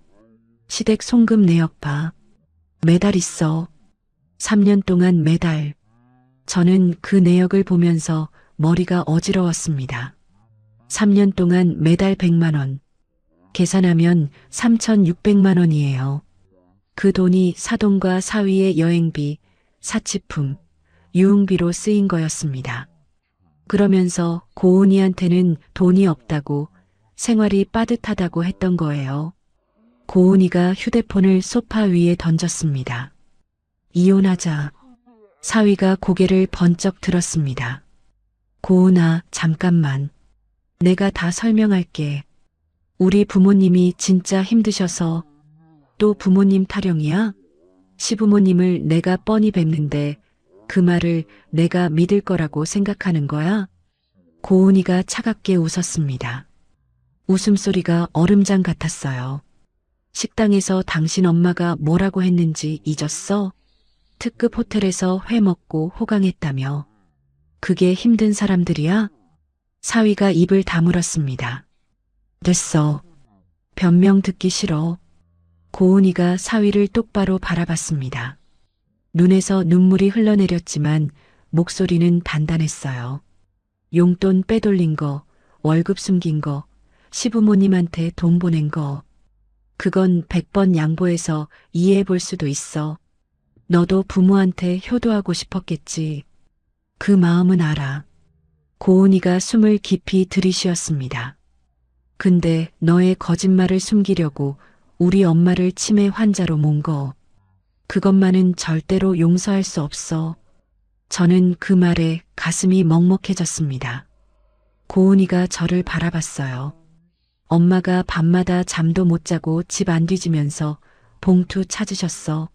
시댁 송금 내역 봐. 매달 있어. 3년 동안 매달. 저는 그 내역을 보면서 머리가 어지러웠습니다. 3년 동안 매달 100만 원. 계산하면 3,600만 원이에요. 그 돈이 사돈과 사위의 여행비, 사치품, 유흥비로 쓰인 거였습니다. 그러면서 고은이한테는 돈이 없다고, 생활이 빠듯하다고 했던 거예요. 고은이가 휴대폰을 소파 위에 던졌습니다. 이혼하자. 사위가 고개를 번쩍 들었습니다. 고은아, 잠깐만. 내가 다 설명할게. 우리 부모님이 진짜 힘드셔서. 또 부모님 타령이야? 시부모님을 내가 뻔히 뵙는데 그 말을 내가 믿을 거라고 생각하는 거야? 고은이가 차갑게 웃었습니다. 웃음소리가 얼음장 같았어요. 식당에서 당신 엄마가 뭐라고 했는지 잊었어? 특급 호텔에서 회 먹고 호강했다며. 그게 힘든 사람들이야? 사위가 입을 다물었습니다. 됐어. 변명 듣기 싫어. 고은이가 사위를 똑바로 바라봤습니다. 눈에서 눈물이 흘러내렸지만 목소리는 단단했어요. 용돈 빼돌린 거, 월급 숨긴 거, 시부모님한테 돈 보낸 거. 그건 100번 양보해서 이해해 볼 수도 있어. 너도 부모한테 효도하고 싶었겠지. 그 마음은 알아. 고은이가 숨을 깊이 들이쉬었습니다. 근데 너의 거짓말을 숨기려고 우리 엄마를 치매 환자로 몬 거. 그것만은 절대로 용서할 수 없어. 저는 그 말에 가슴이 먹먹해졌습니다. 고은이가 저를 바라봤어요. 엄마가 밤마다 잠도 못 자고 집 안 뒤지면서 봉투 찾으셨어.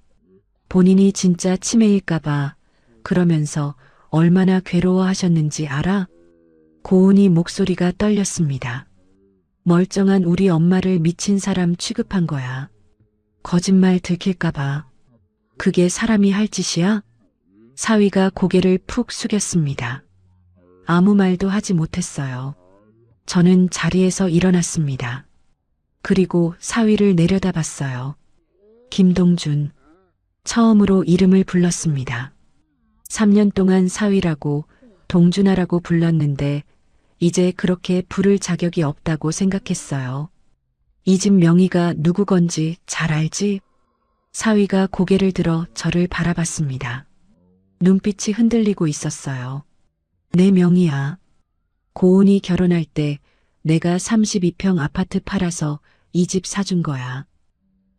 본인이 진짜 치매일까봐. 그러면서 얼마나 괴로워하셨는지 알아? 고은이 목소리가 떨렸습니다. 멀쩡한 우리 엄마를 미친 사람 취급한 거야. 거짓말 들킬까봐. 그게 사람이 할 짓이야? 사위가 고개를 푹 숙였습니다. 아무 말도 하지 못했어요. 저는 자리에서 일어났습니다. 그리고 사위를 내려다봤어요. 김동준. 처음으로 이름을 불렀습니다. 3년 동안 사위라고 동준아라고 불렀는데 이제 그렇게 부를 자격이 없다고 생각했어요. 이 집 명의가 누구 건지 잘 알지? 사위가 고개를 들어 저를 바라봤습니다. 눈빛이 흔들리고 있었어요. 내 명의야. 고은이 결혼할 때 내가 32평 아파트 팔아서 이 집 사준 거야.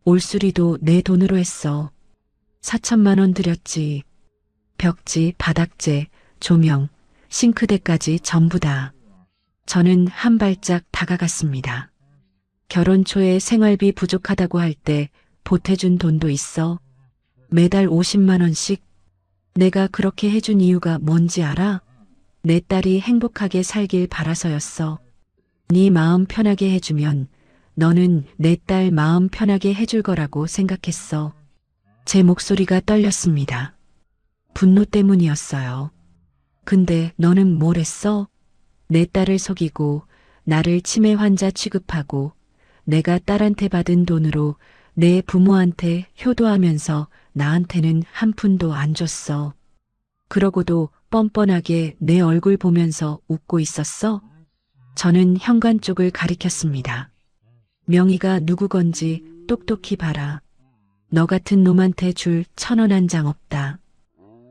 올수리도 내 돈으로 했어. 4천만 원 들였지. 벽지, 바닥재, 조명, 싱크대까지 전부 다. 저는 한 발짝 다가갔습니다. 결혼 초에 생활비 부족하다고 할 때 보태준 돈도 있어. 매달 50만 원씩. 내가 그렇게 해준 이유가 뭔지 알아? 내 딸이 행복하게 살길 바라서였어. 네 마음 편하게 해주면 너는 내 딸 마음 편하게 해줄 거라고 생각했어. 제 목소리가 떨렸습니다. 분노 때문이었어요. 근데 너는 뭘 했어? 내 딸을 속이고 나를 치매 환자 취급하고 내가 딸한테 받은 돈으로 내 부모한테 효도하면서 나한테는 한 푼도 안 줬어. 그러고도 뻔뻔하게 내 얼굴 보면서 웃고 있었어? 저는 현관 쪽을 가리켰습니다. 명의가 누구 건지 똑똑히 봐라. 너 같은 놈한테 줄 1,000원 한 장 없다.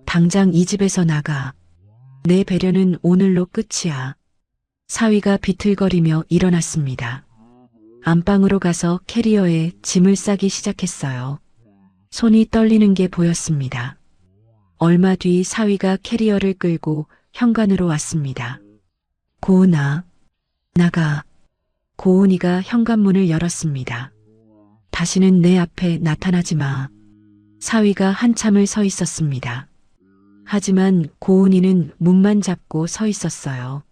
당장 이 집에서 나가. 내 배려는 오늘로 끝이야. 사위가 비틀거리며 일어났습니다. 안방으로 가서 캐리어에 짐을 싸기 시작했어요. 손이 떨리는 게 보였습니다. 얼마 뒤 사위가 캐리어를 끌고 현관으로 왔습니다. 고은아, 나가. 고은이가 현관문을 열었습니다. 다시는 내 앞에 나타나지 마. 사위가 한참을 서 있었습니다. 하지만 고은이는 문만 잡고 서 있었어요.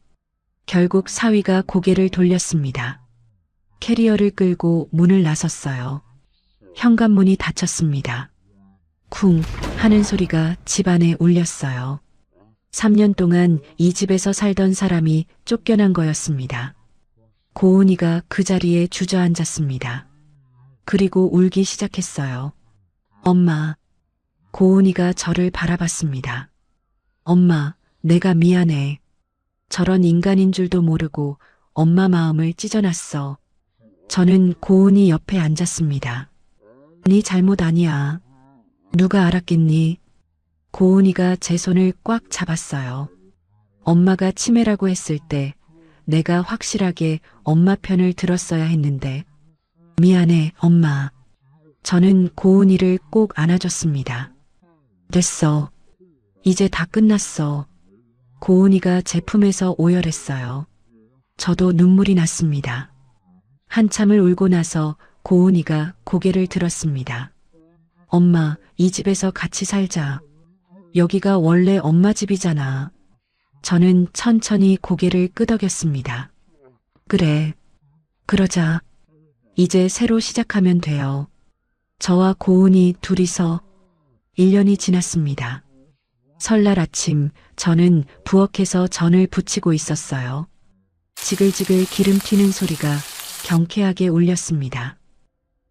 결국 사위가 고개를 돌렸습니다. 캐리어를 끌고 문을 나섰어요. 현관문이 닫혔습니다. 쿵 하는 소리가 집안에 울렸어요. 3년 동안 이 집에서 살던 사람이 쫓겨난 거였습니다. 고은이가 그 자리에 주저앉았습니다. 그리고 울기 시작했어요. 엄마. 고은이가 저를 바라봤습니다. 엄마, 내가 미안해. 저런 인간인 줄도 모르고 엄마 마음을 찢어놨어. 저는 고은이 옆에 앉았습니다. 네 잘못 아니야. 누가 알았겠니? 고은이가 제 손을 꽉 잡았어요. 엄마가 치매라고 했을 때 내가 확실하게 엄마 편을 들었어야 했는데. 미안해, 엄마. 저는 고은이를 꼭 안아줬습니다. 됐어. 이제 다 끝났어. 고은이가 제 품에서 오열했어요. 저도 눈물이 났습니다. 한참을 울고 나서 고은이가 고개를 들었습니다. 엄마, 이 집에서 같이 살자. 여기가 원래 엄마 집이잖아. 저는 천천히 고개를 끄덕였습니다. 그래. 그러자. 이제 새로 시작하면 돼요. 저와 고은이 둘이서 1년이 지났습니다. 설날 아침 저는 부엌에서 전을 부치고 있었어요. 지글지글 기름 튀는 소리가 경쾌하게 울렸습니다.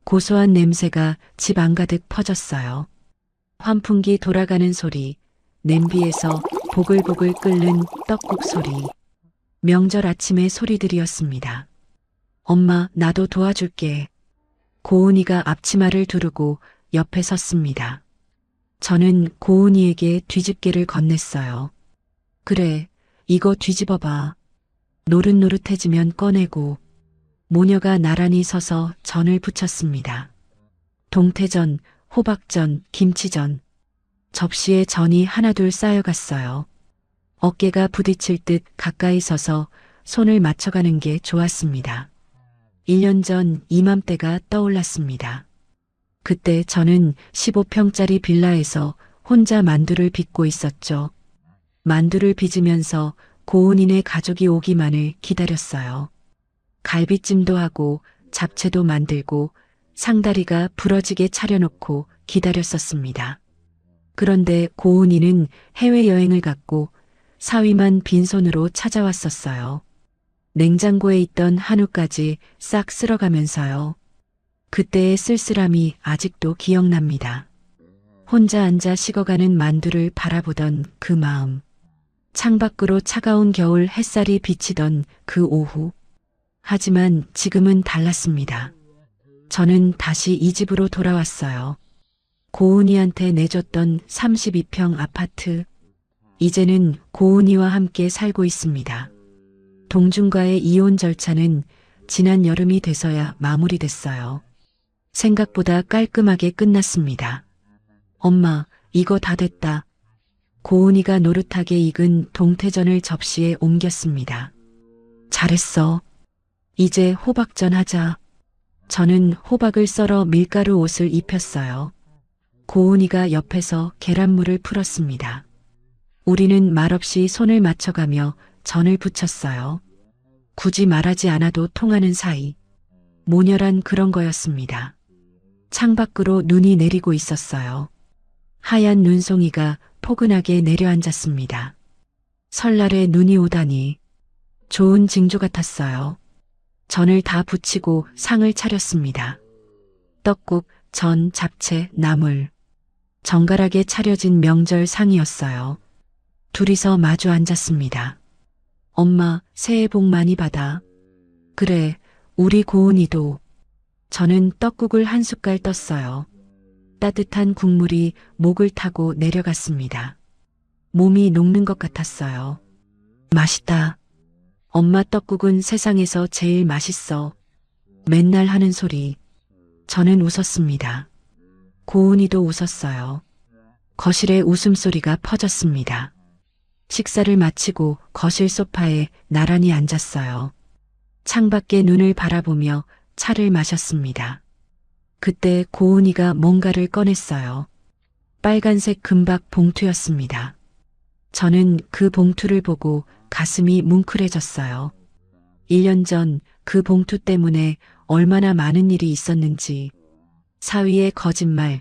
고소한 냄새가 집 안가득 퍼졌어요. 환풍기 돌아가는 소리, 냄비에서 보글보글 끓는 떡국 소리, 명절 아침의 소리들이었습니다. 엄마, 나도 도와줄게. 고은이가 앞치마를 두르고 옆에 섰습니다. 저는 고은이에게 뒤집개를 건넸어요. 그래, 이거 뒤집어봐. 노릇노릇해지면 꺼내고. 모녀가 나란히 서서 전을 부쳤습니다. 동태전, 호박전, 김치전. 접시에 전이 하나둘 쌓여갔어요. 어깨가 부딪힐 듯 가까이 서서 손을 맞춰가는 게 좋았습니다. 1년 전 이맘때가 떠올랐습니다. 그때 저는 15평짜리 빌라에서 혼자 만두를 빚고 있었죠. 만두를 빚으면서 고은이네 가족이 오기만을 기다렸어요. 갈비찜도 하고 잡채도 만들고 상다리가 부러지게 차려놓고 기다렸었습니다. 그런데 고은이는 해외여행을 갔고 사위만 빈손으로 찾아왔었어요. 냉장고에 있던 한우까지 싹 쓸어가면서요. 그때의 쓸쓸함이 아직도 기억납니다. 혼자 앉아 식어가는 만두를 바라보던 그 마음. 창밖으로 차가운 겨울 햇살이 비치던 그 오후. 하지만 지금은 달랐습니다. 저는 다시 이 집으로 돌아왔어요. 고은이한테 내줬던 32평 아파트. 이제는 고은이와 함께 살고 있습니다. 동준과의 이혼 절차는 지난 여름이 돼서야 마무리됐어요. 생각보다 깔끔하게 끝났습니다. 엄마, 이거 다 됐다. 고은이가 노릇하게 익은 동태전을 접시에 옮겼습니다. 잘했어. 이제 호박전 하자. 저는 호박을 썰어 밀가루 옷을 입혔어요. 고은이가 옆에서 계란물을 풀었습니다. 우리는 말없이 손을 맞춰가며 전을 부쳤어요. 굳이 말하지 않아도 통하는 사이. 모녀란 그런 거였습니다. 창밖으로 눈이 내리고 있었어요. 하얀 눈송이가 포근하게 내려앉았습니다. 설날에 눈이 오다니 좋은 징조 같았어요. 전을 다 부치고 상을 차렸습니다. 떡국, 전, 잡채, 나물. 정갈하게 차려진 명절 상이었어요. 둘이서 마주 앉았습니다. 엄마, 새해 복 많이 받아. 그래, 우리 고은이도. 저는 떡국을 한 숟갈 떴어요. 따뜻한 국물이 목을 타고 내려갔습니다. 몸이 녹는 것 같았어요. 맛있다. 엄마 떡국은 세상에서 제일 맛있어. 맨날 하는 소리. 저는 웃었습니다. 고은이도 웃었어요. 거실에 웃음소리가 퍼졌습니다. 식사를 마치고 거실 소파에 나란히 앉았어요. 창밖에 눈을 바라보며 차를 마셨습니다. 그때 고은이가 뭔가를 꺼냈어요. 빨간색 금박 봉투였습니다. 저는 그 봉투를 보고 가슴이 뭉클해졌어요. 1년 전 그 봉투 때문에 얼마나 많은 일이 있었는지. 사위의 거짓말,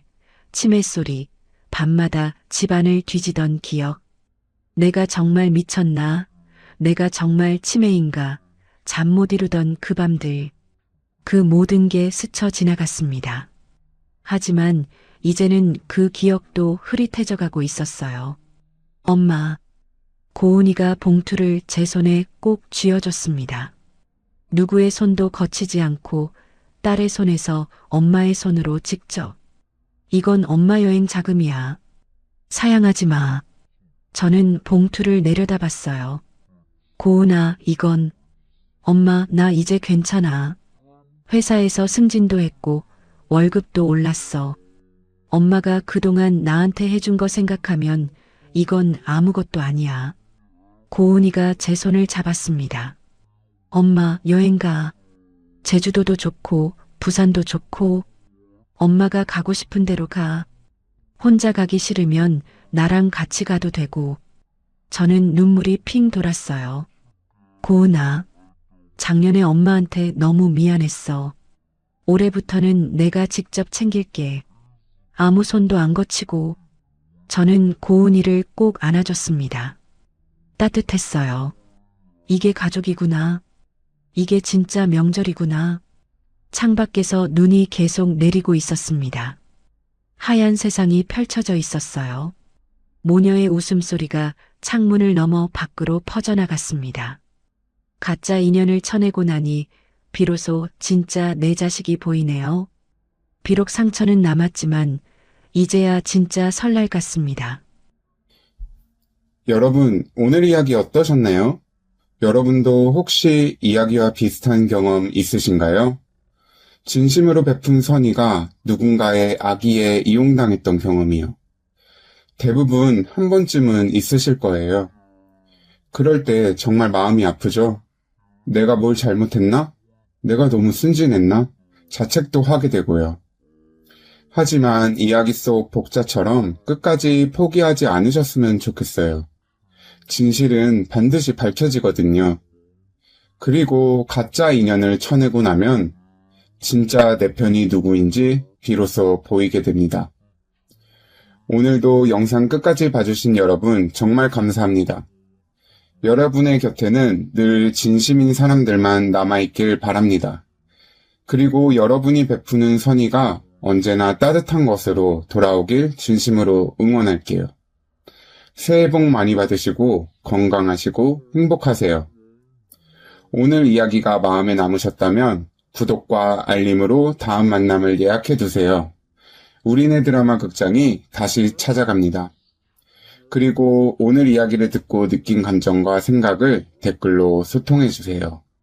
치매 소리, 밤마다 집안을 뒤지던 기억. 내가 정말 미쳤나? 내가 정말 치매인가? 잠 못 이루던 그 밤들. 그 모든 게 스쳐 지나갔습니다. 하지만 이제는 그 기억도 흐릿해져 가고 있었어요. 엄마. 고은이가 봉투를 제 손에 꼭 쥐어줬습니다. 누구의 손도 거치지 않고 딸의 손에서 엄마의 손으로 직접. 이건 엄마 여행 자금이야. 사양하지 마. 저는 봉투를 내려다봤어요. 고은아, 이건. 엄마, 나 이제 괜찮아. 회사에서 승진도 했고 월급도 올랐어. 엄마가 그동안 나한테 해준 거 생각하면 이건 아무것도 아니야. 고은이가 제 손을 잡았습니다. 엄마, 여행 가. 제주도도 좋고 부산도 좋고 엄마가 가고 싶은 대로 가. 혼자 가기 싫으면 나랑 같이 가도 되고. 저는 눈물이 핑 돌았어요. 고은아, 작년에 엄마한테 너무 미안했어. 올해부터는 내가 직접 챙길게. 아무 손도 안 거치고. 저는 고은이를 꼭 안아줬습니다. 따뜻했어요. 이게 가족이구나. 이게 진짜 명절이구나. 창밖에서 눈이 계속 내리고 있었습니다. 하얀 세상이 펼쳐져 있었어요. 모녀의 웃음소리가 창문을 넘어 밖으로 퍼져나갔습니다. 가짜 인연을 쳐내고 나니 비로소 진짜 내 자식이 보이네요. 비록 상처는 남았지만 이제야 진짜 설날 같습니다. 여러분, 오늘 이야기 어떠셨나요? 여러분도 혹시 이야기와 비슷한 경험 있으신가요? 진심으로 베푼 선의가 누군가의 악의에 이용당했던 경험이요. 대부분 한 번쯤은 있으실 거예요. 그럴 때 정말 마음이 아프죠? 내가 뭘 잘못했나? 내가 너무 순진했나? 자책도 하게 되고요. 하지만 이야기 속 복자처럼 끝까지 포기하지 않으셨으면 좋겠어요. 진실은 반드시 밝혀지거든요. 그리고 가짜 인연을 쳐내고 나면 진짜 내 편이 누구인지 비로소 보이게 됩니다. 오늘도 영상 끝까지 봐주신 여러분 정말 감사합니다. 여러분의 곁에는 늘 진심인 사람들만 남아있길 바랍니다. 그리고 여러분이 베푸는 선의가 언제나 따뜻한 것으로 돌아오길 진심으로 응원할게요. 새해 복 많이 받으시고 건강하시고 행복하세요. 오늘 이야기가 마음에 남으셨다면 구독과 알림으로 다음 만남을 예약해두세요. 우리네 드라마 극장이 다시 찾아갑니다. 그리고 오늘 이야기를 듣고 느낀 감정과 생각을 댓글로 소통해주세요.